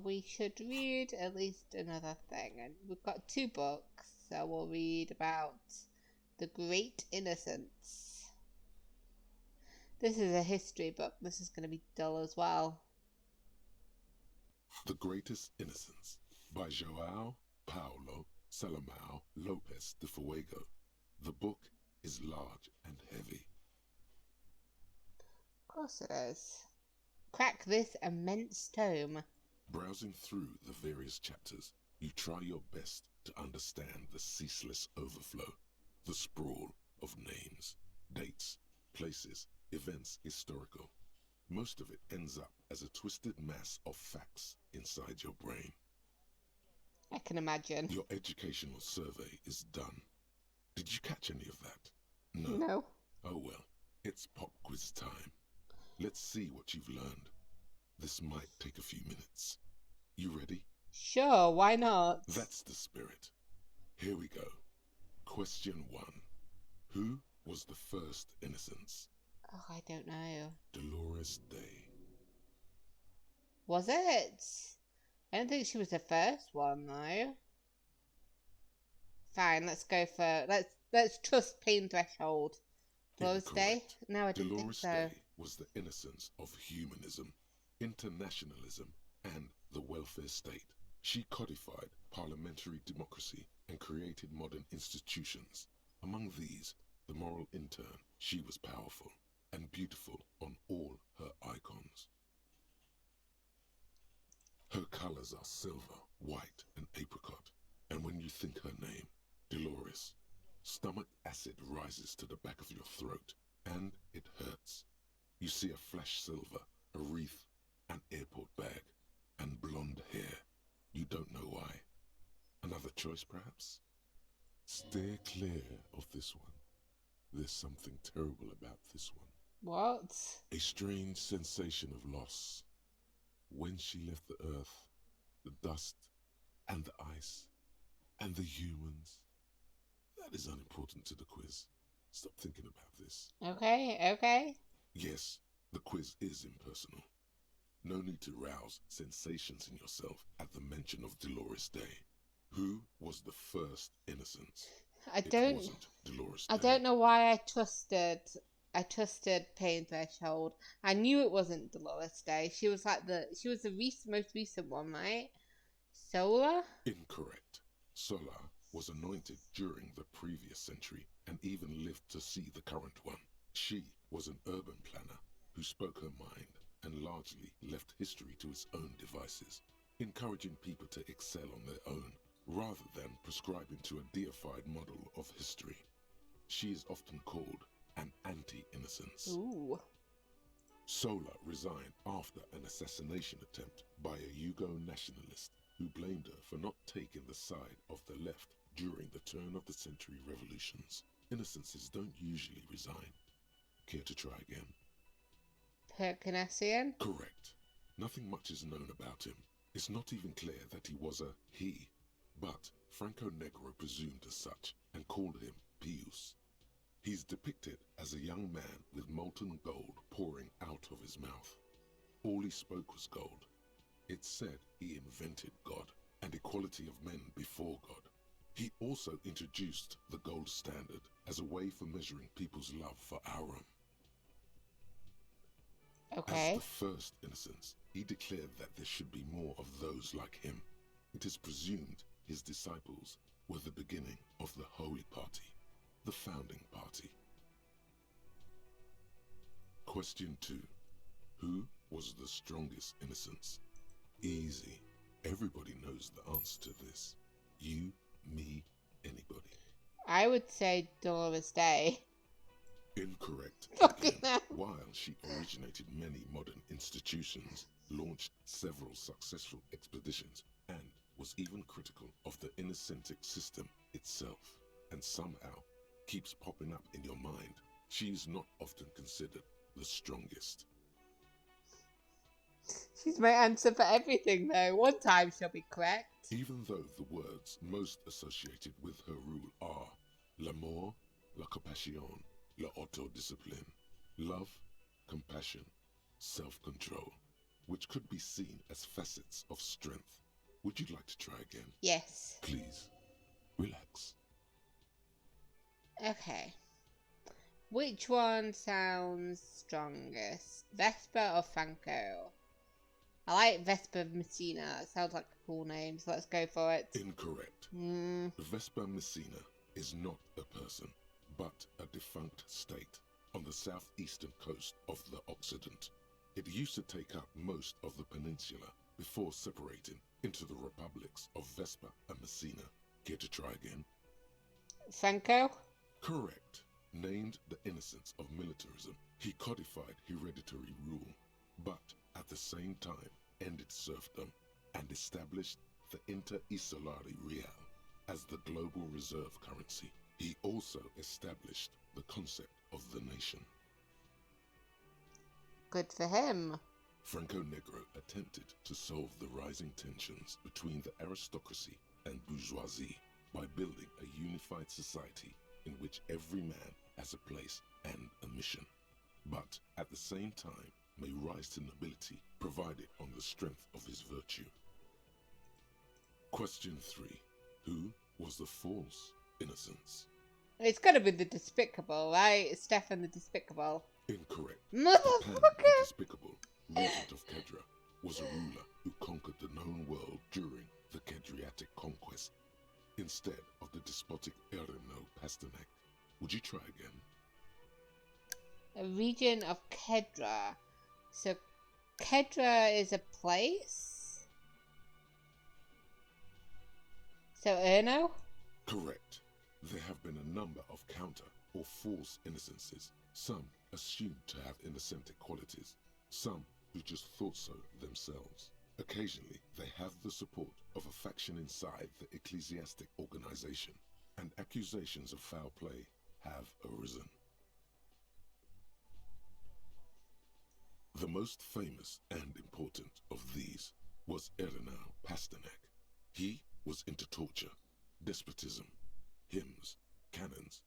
We should read at least another thing. And we've got 2 books, so we'll read about The Great Innocence. This is a history book. This is going to be dull as well. The Greatest Innocence by João Paulo Salomão Lopes de Fuego. The book is large and heavy. Of course it is. Crack this immense tome. Browsing through the various chapters, you try your best to understand the ceaseless overflow, the sprawl of names, dates, places, events historical. Most of it ends up as a twisted mass of facts inside your brain. I can imagine. Your educational survey is done. Did you catch any of that? No. No. Oh well, it's pop quiz time. Let's see what you've learned. This might take a few minutes. You ready? Sure, why not? That's the spirit. Here we go. Question 1. Who was the first Innocence? Oh, I don't know. Dolores Day. Was it? I don't think she was the first one, though. Fine, let's go for... Let's trust Pain Threshold. Dolores Day? Incorrect. No, I didn't Dolores think so. Day was the innocence of humanism, internationalism, and the welfare state. She codified parliamentary democracy and created modern institutions. Among these, the moral intern, she was powerful and beautiful on all her icons. Her colors are silver, white, and apricot. And when you think her name, Dolores, stomach acid rises to the back of your throat, and it hurts. You see a flash silver, a wreath, an airport bag, and blonde hair. You don't know why. Another choice, perhaps? Steer clear of this one. There's something terrible about this one. What? A strange sensation of loss. When she left the earth, the dust, and the ice, and the humans. That is unimportant to the quiz. Stop thinking about this. Okay, okay. Yes, the quiz is impersonal. No need to rouse sensations in yourself at the mention of Dolores Day. Who was the first innocence? It wasn't Dolores Day. I don't know why I trusted Pain Threshold. I knew it wasn't Dolores Day. She was like the most recent one, right? Solar? Incorrect. Solar was anointed during the previous century and even lived to see the current one. She was an urban planner who spoke her mind and largely left history to its own devices, encouraging people to excel on their own rather than prescribing to a deified model of history. She is often called an anti-innocence. Ooh. Solar resigned after an assassination attempt by a Yugo nationalist who blamed her for not taking the side of the left during the turn of the century revolutions. Innocences don't usually resign. Care to try again? Percanassian? Correct. Nothing much is known about him. It's not even clear that he was a he, but Franco Negro presumed as such and called him Pius. He's depicted as a young man with molten gold pouring out of his mouth. All he spoke was gold. It's said he invented God and equality of men before God. He also introduced the gold standard as a way for measuring people's love for Aurum. Okay. As the first innocence, he declared that there should be more of those like him. It is presumed his disciples were the beginning of the Holy Party, the founding party. Question 2. Who was the strongest innocence? Easy. Everybody knows the answer to this. You, me, anybody. I would say Dolores Day. Incorrect. Fucking Again, hell. while she originated many modern institutions, launched several successful expeditions, and was even critical of the Innocentic system itself, and somehow keeps popping up in your mind, she is not often considered the strongest. She's my answer for everything, though. One time she'll be correct. Even though the words most associated with her rule are l'amour, la compassion, la autodiscipline, love, compassion, self-control, which could be seen as facets of strength. Would you like to try again? Yes. Please, relax. Okay. Which one sounds strongest? Vesper or Franco? I like Vesper Messina. It sounds like a cool name, so let's go for it. Incorrect. Vesper Messina is not a person, but a defunct state on the southeastern coast of the Occident. It used to take up most of the peninsula before separating into the republics of Vesper and Messina. Care to try again? Franco? Correct. Named the innocence of militarism, he codified hereditary rule, but at the same time ended serfdom and established the Inter-Isolari Real as the global reserve currency. He also established the concept of the nation. Good for him. Franco Negro attempted to solve the rising tensions between the aristocracy and bourgeoisie by building a unified society in which every man has a place and a mission, but at the same time may rise to nobility provided on the strength of his virtue. Question 3. Who was the false innocence? It's gotta be the Despicable, right? Stefan the Despicable. Incorrect. Motherfucker! Japan the Despicable, regent of Kedra, was a ruler who conquered the known world during the Kedriatic conquest instead of the despotic Erno Pasternak. Would you try again? A region of Kedra. So, Kedra is a place? So, Erno? Correct. There have been a number of counter or false innocences, some assumed to have innocentic qualities, some who just thought so themselves. Occasionally, they have the support of a faction inside the ecclesiastic organization, and accusations of foul play have arisen. The most famous and important of these was Elena Pasternak. He was into torture, despotism, hymns, cannons,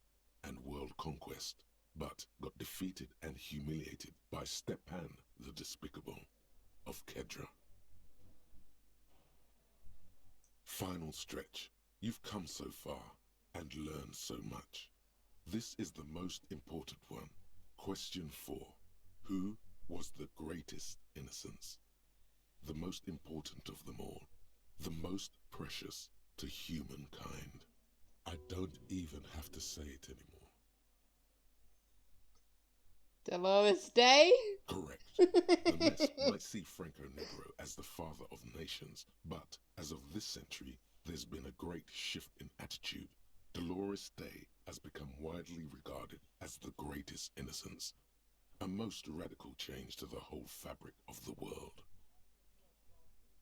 and world conquest, but got defeated and humiliated by Stepan the Despicable of Kedra. Final stretch. You've come so far and learned so much. This is the most important one. Question 4. Who was the greatest innocence? The most important of them all. The most precious to humankind. I don't even have to say it anymore. Dolores Day? Correct. The mess might see Franco Negro as the father of nations, but as of this century, there's been a great shift in attitude. Dolores Day has become widely regarded as the greatest innocence, a most radical change to the whole fabric of the world.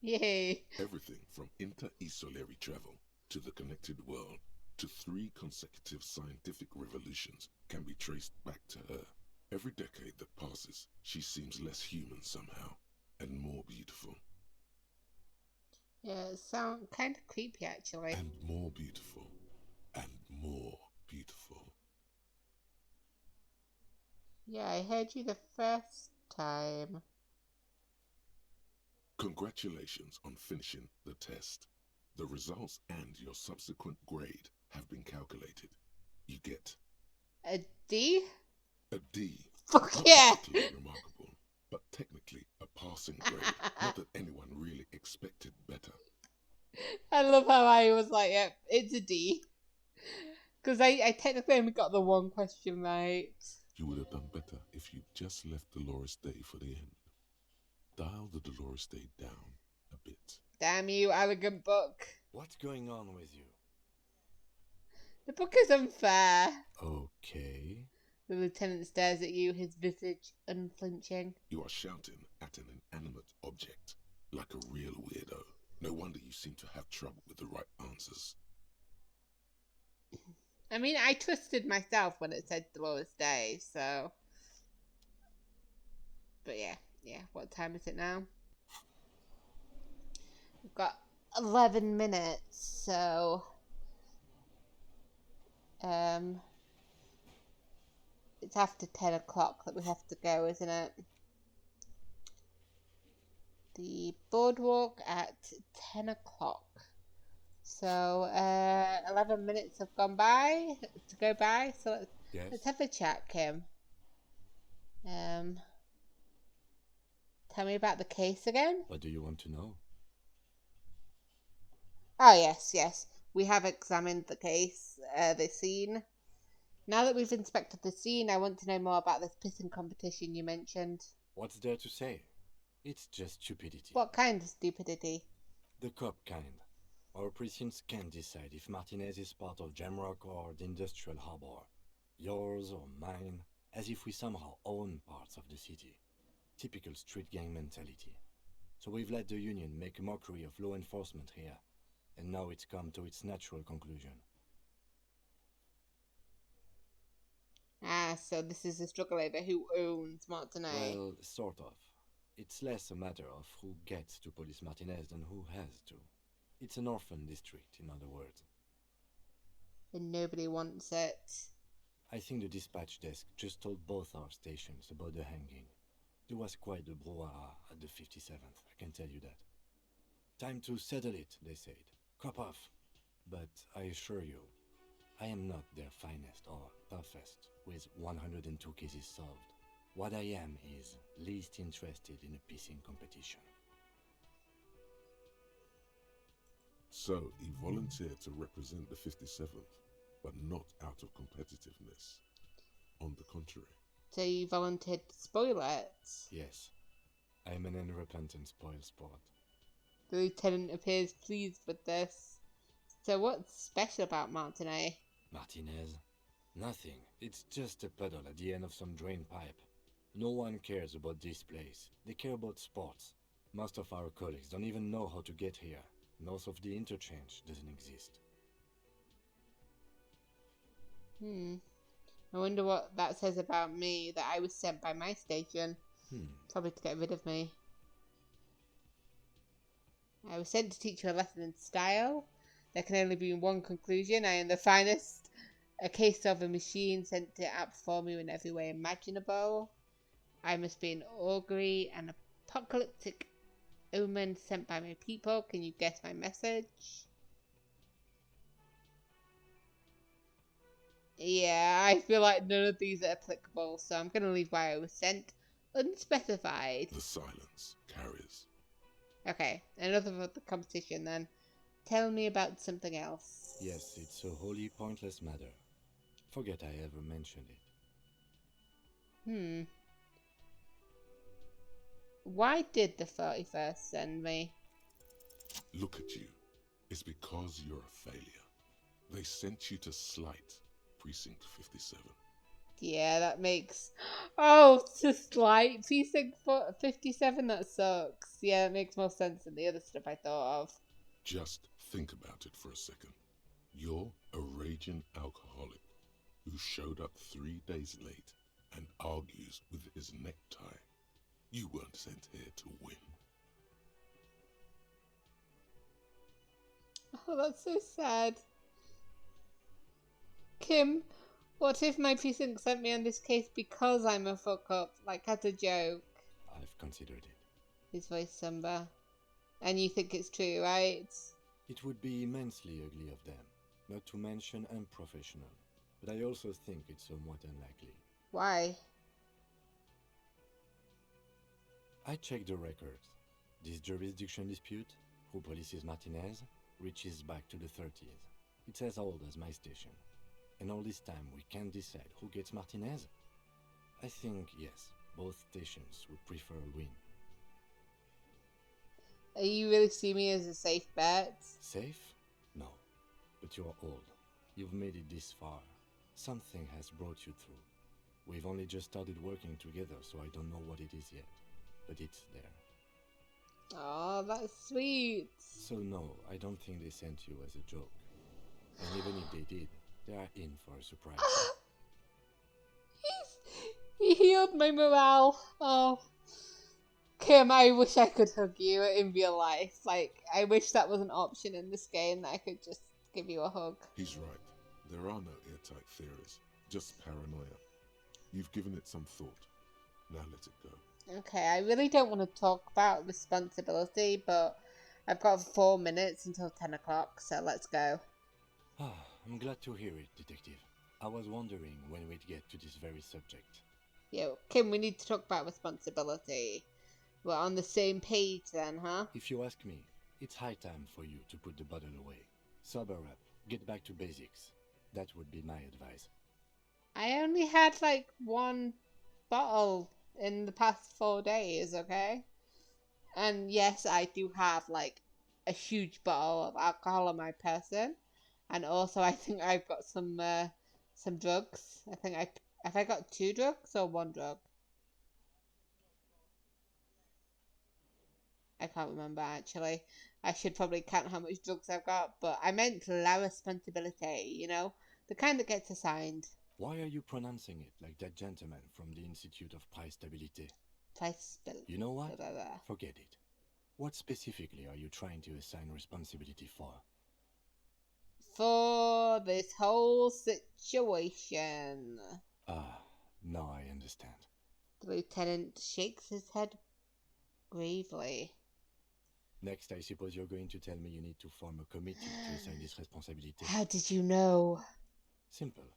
Yay. Everything from inter-esolary travel to the connected world to 3 consecutive scientific revolutions can be traced back to her. Every decade that passes, she seems less human somehow, and more beautiful. Yeah, it sounds kind of creepy actually. And more beautiful. And more beautiful. Yeah, I heard you the first time. Congratulations on finishing the test. The results and your subsequent grade have been calculated. You get A D? a D. Fuck Not yeah! particularly remarkable, but technically a passing grade. Not that anyone really expected better. I love how I was like, yep, it's a D. Because I technically only got the one question right. You would have done better if you'd just left Dolores Day for the end. Dial the Dolores Day down a bit. Damn you, arrogant book. What's going on with you? The book is unfair. Okay. The lieutenant stares at you, his visage unflinching. You are shouting at an inanimate object, like a real weirdo. No wonder you seem to have trouble with the right answers. I mean, I trusted myself when it said Dolores Day, so... But yeah, what time is it now? We've got 11 minutes, so... It's after 10 o'clock that we have to go, isn't it? The boardwalk at 10 o'clock. So, 11 minutes have gone by, to go by, so let's have a chat, Kim. Tell me about the case again. What do you want to know? Oh, yes. We have examined the case, the scene. Now that we've inspected the scene, I want to know more about this pissing competition you mentioned. What's there to say? It's just stupidity. What kind of stupidity? The cop kind. Our precincts can't decide if Martinez is part of Jamrock or the Industrial Harbor. Yours or mine, as if we somehow own parts of the city. Typical street gang mentality. So we've let the Union make a mockery of law enforcement here. And now it's come to its natural conclusion. Ah, so this is a struggle over who owns Martinez. Well, sort of. It's less a matter of who gets to police Martinez than who has to. It's an orphan district, in other words. And nobody wants it. I think the dispatch desk just told both our stations about the hanging. There was quite the brouhaha at the 57th, I can tell you that. Time to settle it, they said. Cop off. But I assure you, I am not their finest or toughest with 102 cases solved. What I am is least interested in a pissing competition. So, he volunteered to represent the 57th, but not out of competitiveness. On the contrary. So you volunteered to spoil it? Yes, I am an unrepentant spoilsport. The lieutenant appears pleased with this. So what's special about Martinez? Martinez? Nothing. It's just a puddle at the end of some drain pipe. No one cares about this place. They care about sports. Most of our colleagues don't even know how to get here. North of the interchange doesn't exist. I wonder what that says about me, that I was sent by my station. Probably to get rid of me. I was sent to teach you a lesson in style. There can only be one conclusion. I am the finest. A case of a machine sent to outperform you in every way imaginable. I must be an augury, an apocalyptic omen sent by my people. Can you guess my message? Yeah, I feel like none of these are applicable, so I'm going to leave why I was sent unspecified. The silence carries. Okay, another of the competition then. Tell me about something else. Yes, it's a wholly pointless matter. Forget I ever mentioned it. Why did the 31st send me? Look at you. It's because you're a failure. They sent you to slight Precinct 57. Yeah, that makes... Oh, to slight Precinct 57? That sucks. Yeah, that makes more sense than the other stuff I thought of. Just think about it for a second. You're a raging alcoholic who showed up 3 days late and argues with his necktie. You weren't sent here to win. Oh, that's so sad. Kim, what if my precinct sent me on this case because I'm a fuck-up, like as a joke? I've considered it. His voice somber. And you think it's true, right? It would be immensely ugly of them, not to mention unprofessional. But I also think it's somewhat unlikely. Why? I checked the records. This jurisdiction dispute, who polices Martinez, reaches back to the 30s. It's as old as my station. And all this time we can't decide who gets Martinez? I think, yes, both stations would prefer a win. You really see me as a safe bet? Safe? No. But you're old. You've made it this far. Something has brought you through. We've only just started working together, so I don't know what it is yet. But it's there. Oh, that's sweet. So no, I don't think they sent you as a joke. And even if they did, they are in for a surprise. He healed my morale. Oh. Kim, I wish I could hug you in real life. Like, I wish that was an option in this game, that I could just give you a hug. He's right. There are no airtight theories, just paranoia. You've given it some thought. Now let it go. Okay, I really don't want to talk about responsibility, but I've got 4 minutes until 10 o'clock, so let's go. I'm glad to hear it, Detective. I was wondering when we'd get to this very subject. Yo, Kim, we need to talk about responsibility. We're on the same page then, huh? If you ask me, it's high time for you to put the bottle away. Sober up, get back to basics. That would be my advice. I only had like 1 bottle in the past 4 days, okay? And yes, I do have like a huge bottle of alcohol on my person. And also I think I've got some drugs. Have I got 2 drugs or 1 drug? I can't remember actually. I should probably count how much drugs I've got, but I meant la responsibility, you know? The kind that gets assigned. Why are you pronouncing it like that gentleman from the Institute of Price Stability? Price stability. You know what? Forget it. What specifically are you trying to assign responsibility for? For this whole situation. Now I understand. The lieutenant shakes his head gravely. Next, I suppose you're going to tell me you need to form a committee to assign this responsibility. How did you know? Simple.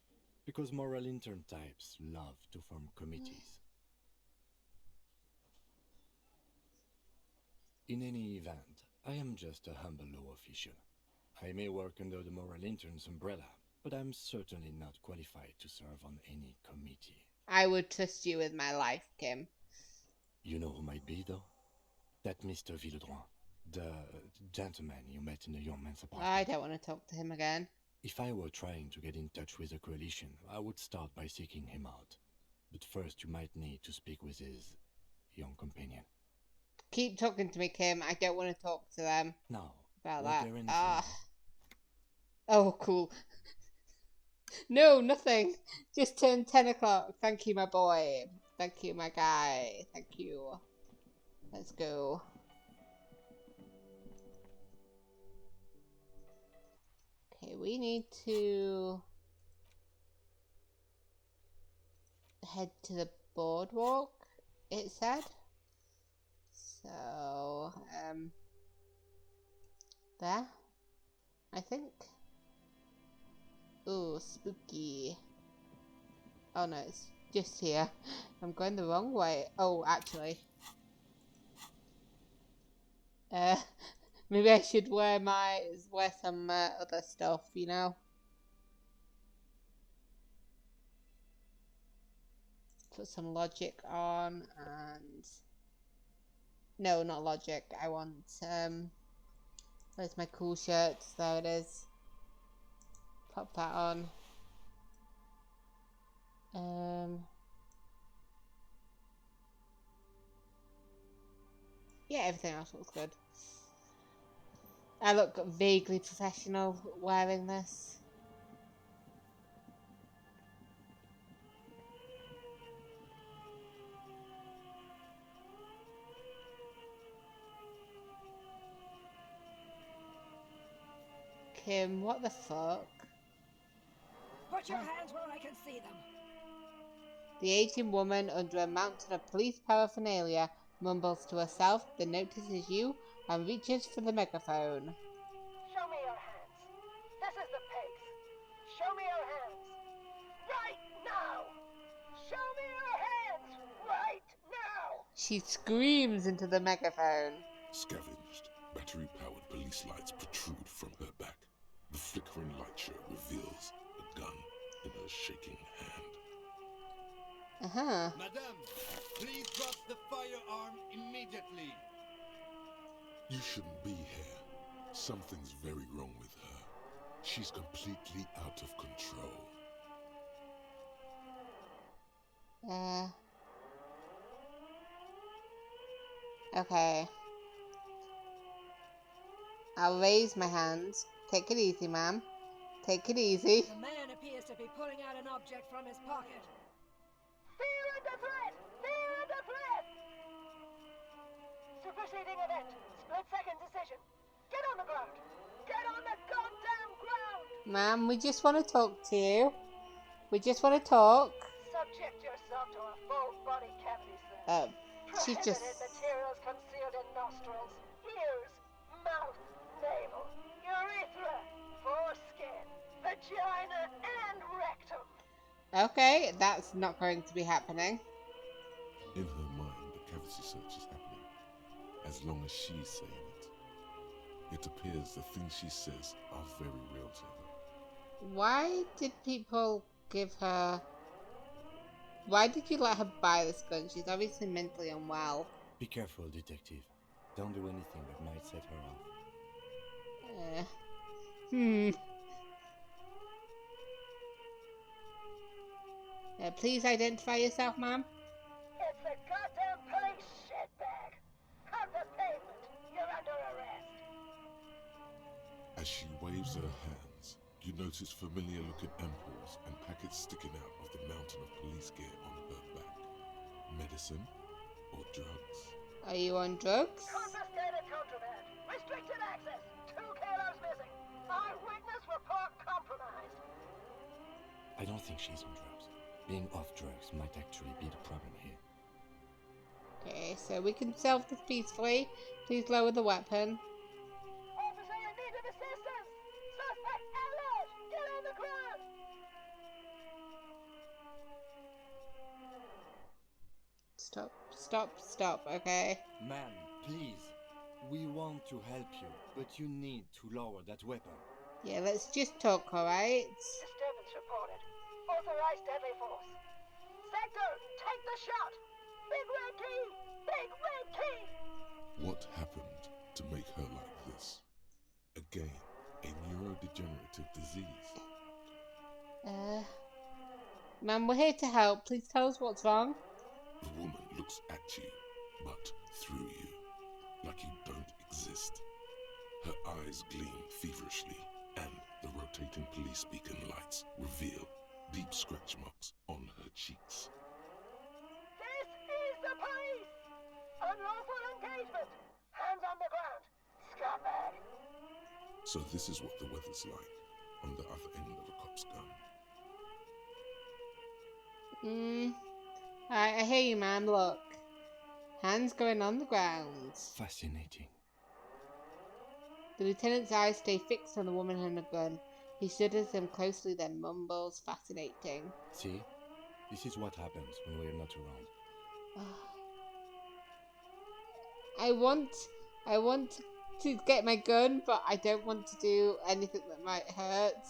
Because moral intern types love to form committees. In any event, I am just a humble law official. I may work under the moral intern's umbrella, but I'm certainly not qualified to serve on any committee. I would trust you with my life, Kim. You know who might be, though? That Mr. Villedroit, the gentleman you met in the young man's apartment. I don't want to talk to him again. If I were trying to get in touch with the coalition, I would start by seeking him out. But first you might need to speak with his young companion. Keep talking to me, Kim. I don't want to talk to them. No. About Was that. there anything Oh, cool. No, nothing. Just turned 10 o'clock. Thank you, my boy. Thank you, my guy. Thank you. Let's go. Okay, we need to head to the boardwalk, it said. So, there, I think. Ooh, spooky. Oh no, it's just here. I'm going the wrong way. Oh, actually. Maybe I should wear some other stuff, you know? Put some logic on and... No, not logic. I want, where's my cool shirt? There it is. Pop that on. Yeah, everything else looks good. I look vaguely professional wearing this. Kim, what the fuck? Put your hands where I can see them. The aging woman under a mountain of police paraphernalia mumbles to herself, then notices you and reaches for the megaphone. Show me your hands. This is the pigs. Show me your hands. Right now. Show me your hands. Right now. She screams into the megaphone. Scavenged, battery-powered police lights protrude from her back. The flickering light show reveals a gun in her shaking hand. Madame, please drop the firearm immediately. You shouldn't be here. Something's very wrong with her. She's completely out of control. Okay. I'll raise my hands. Take it easy, ma'am. Take it easy. The man appears to be pulling out an object from his pocket. Fear under threat! Fear under threat! Superseding event. Split-second decision. Get on the ground! Get on the goddamn ground! Ma'am, we just want to talk to you. We just want to talk. Subject yourself to a full body cavity search. She's just... Prohibited materials concealed in nostrils, ears, mouth, navel, urethra, foreskin, vagina, and rectum. Okay, that's not going to be happening. In her mind, the cavity search is happening. As long as she's saying it. It appears the things she says are very real to her. Why did people give her... Why did you let her buy this gun? She's obviously mentally unwell. Be careful, detective. Don't do anything that might set her off. Please identify yourself, ma'am. It's the goddamn police shitbag. On the pavement. You're under arrest. As she waves her hands, you notice familiar-looking ampoules and packets sticking out of the mountain of police gear on her back. Medicine or drugs? Are you on drugs? Confiscated contraband. Restricted access. 2 kilos missing. Eyewitness report compromised. I don't think she's on drugs. Being off drugs might actually be the problem here. Okay, so we can solve this peacefully. Please lower the weapon. Officer in need of assistance. Suspect alert. Get on the ground. Stop, okay? Ma'am, please. We want to help you, but you need to lower that weapon. Yeah, let's just talk, alright? Disturbance reported. Authorized deadly force. Sector, take the shot. Big red key. Big red key. What happened to make her like this? Again, a neurodegenerative disease. Ma'am, we're here to help. Please tell us what's wrong. The woman looks at you, but through you, like you don't exist. Her eyes gleam feverishly, and the rotating police beacon lights reveal deep scratch marks on her cheeks. There engagement! Hands on the ground! Scumbag! So this is what the weather's like on the other end of a cop's gun. Alright, I hear you, man. Look. Hands going on the ground. Fascinating. The lieutenant's eyes stay fixed on the woman and the gun. He studies them closely, then mumbles, fascinating. See? This is what happens when we're not around. I want to get my gun, but I don't want to do anything that might hurt.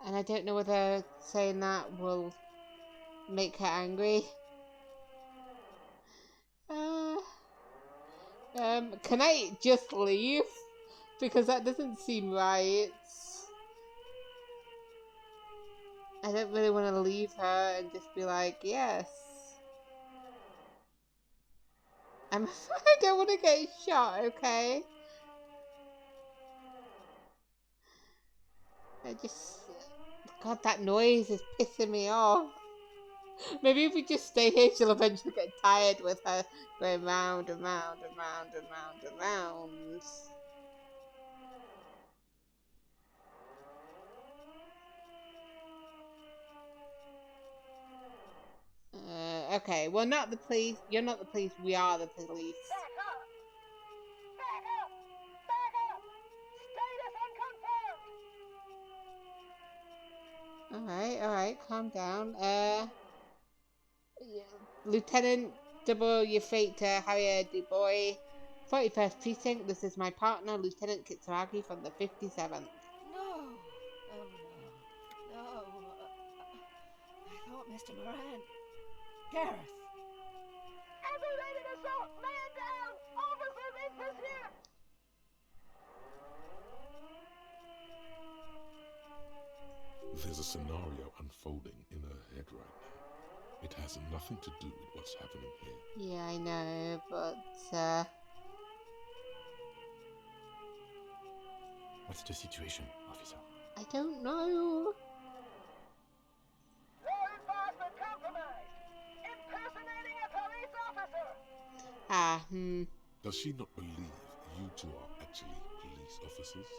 And I don't know whether saying that will make her angry. Can I just leave? Because that doesn't seem right. I don't really want to leave her and just be like, yes. I don't want to get shot, okay? God, that noise is pissing me off. Maybe if we just stay here, she'll eventually get tired with her going round and round and round and round and round. Okay, well, not the police. You're not the police. We are the police. Back up! Back up! Back up! Status unconfirmed! Alright, calm down. Yeah. Lieutenant Double your fate to Harriet DuBois, 41st Precinct. This is my partner, Lieutenant Kitsuragi from the 57th. No! Oh no. No. I thought Mr. Moran. Gareth! Aggravated assault! Man down! Officers in pursuit! There's a scenario unfolding in her head right now. It has nothing to do with what's happening here. Yeah, I know, but, What's the situation, officer? I don't know. Law enforcement compromised! Impersonating a police officer! Does she not believe you two are actually police officers?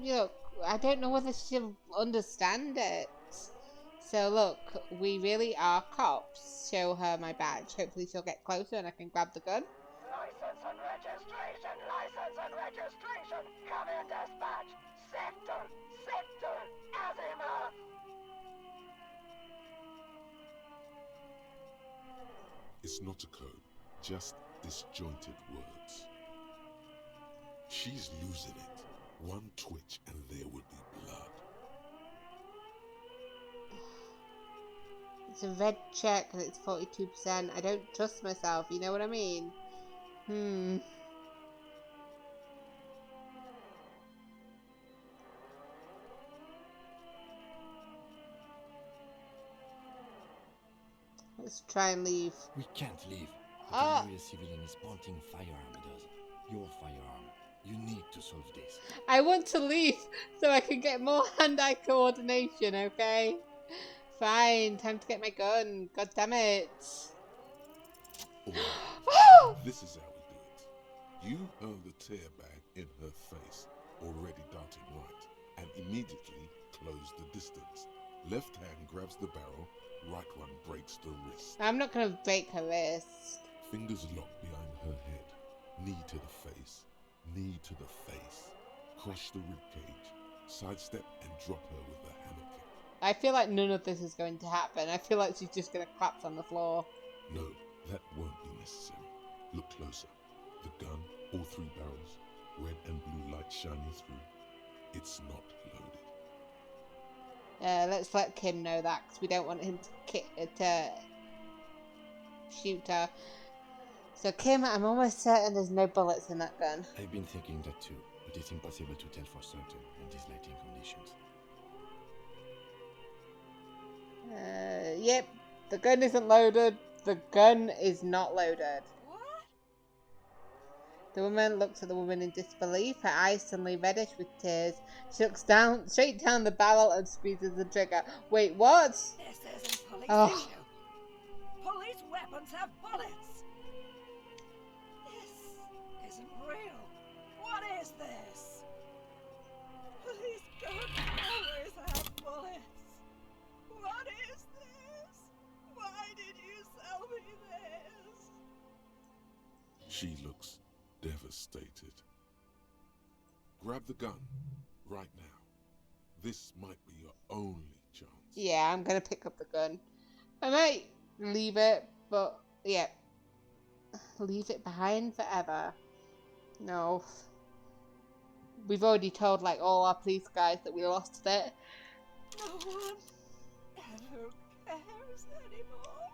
Look, I don't know whether she'll understand it. So look, we really are cops. Show her my badge. Hopefully she'll get closer and I can grab the gun. License and registration! License and registration! Come in, dispatch! Sector! Azimuth! It's not a code, just disjointed words. She's losing it. One twitch and there would be blood. It's a red check and it's 42%. I don't trust myself, you know what I mean? Let's try and leave. We can't leave. The area civilian is pointing firearm at us. Your firearm. You need to solve this. I want to leave so I can get more hand-eye coordination, okay? Fine, time to get my gun. God damn it. This is how we do it. You hurl the tear bag in her face, already darting right, and immediately close the distance. Left hand grabs the barrel, right one breaks the wrist. I'm not going to break her wrist. Fingers locked behind her head, knee to the face. Knee to the face, crush the ribcage, sidestep and drop her with a hammer kick. I feel like none of this is going to happen. I feel like she's just going to collapse on the floor. No, that won't be necessary. Look closer. The gun, all three barrels, red and blue light shining through. It's not loaded. Let's let Kim know that, because we don't want him to shoot her. So Kim, I'm almost certain there's no bullets in that gun. I've been thinking that too, but it's impossible to tell for certain in these lighting conditions. Yep, the gun isn't loaded. The gun is not loaded. What? The woman looks at the woman in disbelief, her eyes suddenly reddish with tears. She looks down, straight down the barrel and squeezes the trigger. Wait, what? This isn't police Oh. issue. Police weapons have bullets. This isn't real. What is this? Police guns always have bullets. What is this? Why did you sell me this? She looks devastated. Grab the gun right now. This might be your only chance. Yeah, I'm gonna pick up the gun. I might leave it, but yeah. Leave it behind forever. No. We've already told like all our police guys that we lost it. No one ever cares anymore.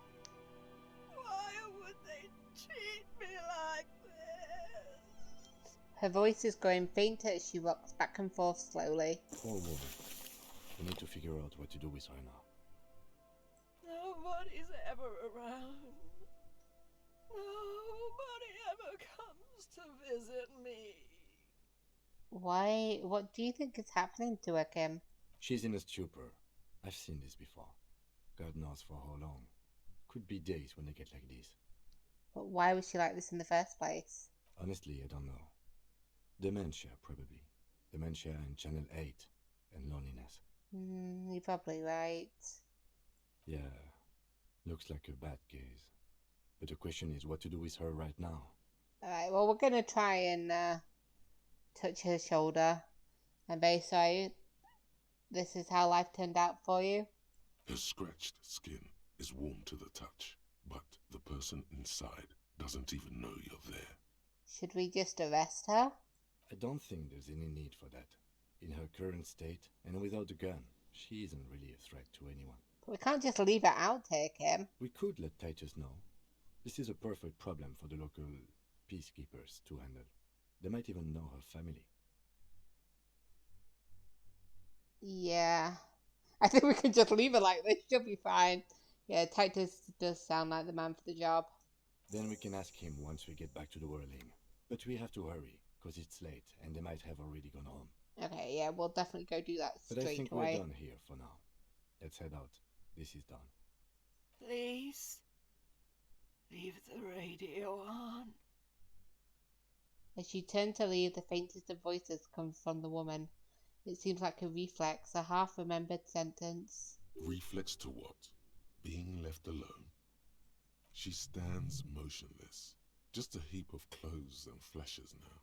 Why would they treat me like this? Her voice is growing fainter as she rocks back and forth slowly. Poor woman. We need to figure out what to do with her now. Nobody's ever around. Nobody ever comes to visit me. Why? What do you think is happening to her, Kim? She's in a stupor. I've seen this before. God knows for how long. Could be days when they get like this. But why was she like this in the first place? Honestly, I don't know. Dementia, probably. Dementia and Channel 8. And loneliness. You're probably right. Yeah. Looks like a bad case. But the question is what to do with her right now. Alright, well, we're gonna try and touch her shoulder. I'm very sorry. This is how life turned out for you. Her scratched skin is warm to the touch, but the person inside doesn't even know you're there. Should we just arrest her? I don't think there's any need for that. In her current state, and without a gun, she isn't really a threat to anyone. But we can't just leave her out here, Kim. We could let Titus know. This is a perfect problem for the local peacekeepers to handle. They might even know her family. Yeah. I think we could just leave her like this. She'll be fine. Yeah, Titus does sound like the man for the job. Then we can ask him once we get back to the whirling. But we have to hurry, because it's late, and they might have already gone home. Okay, yeah, we'll definitely go do that But I straight think away. we're done here for now. Let's head out. This is done. Please, leave the radio on. As you turn to leave, the faintest of voices comes from the woman. It seems like a reflex, a half-remembered sentence. Reflex to what? Being left alone. She stands motionless, just a heap of clothes and fleshes now.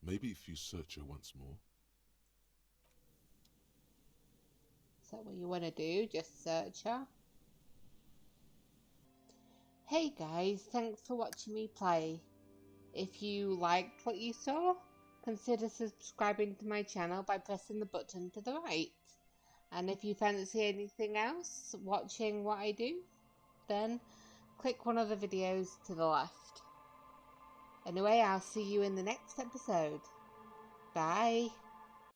Maybe if you search her once more. Is that what you want to do? Just search her? Hey guys, thanks for watching me play. If you liked what you saw, consider subscribing to my channel by pressing the button to the right. And if you fancy anything else, watching what I do, then click one of the videos to the left. Anyway, I'll see you in the next episode. Bye.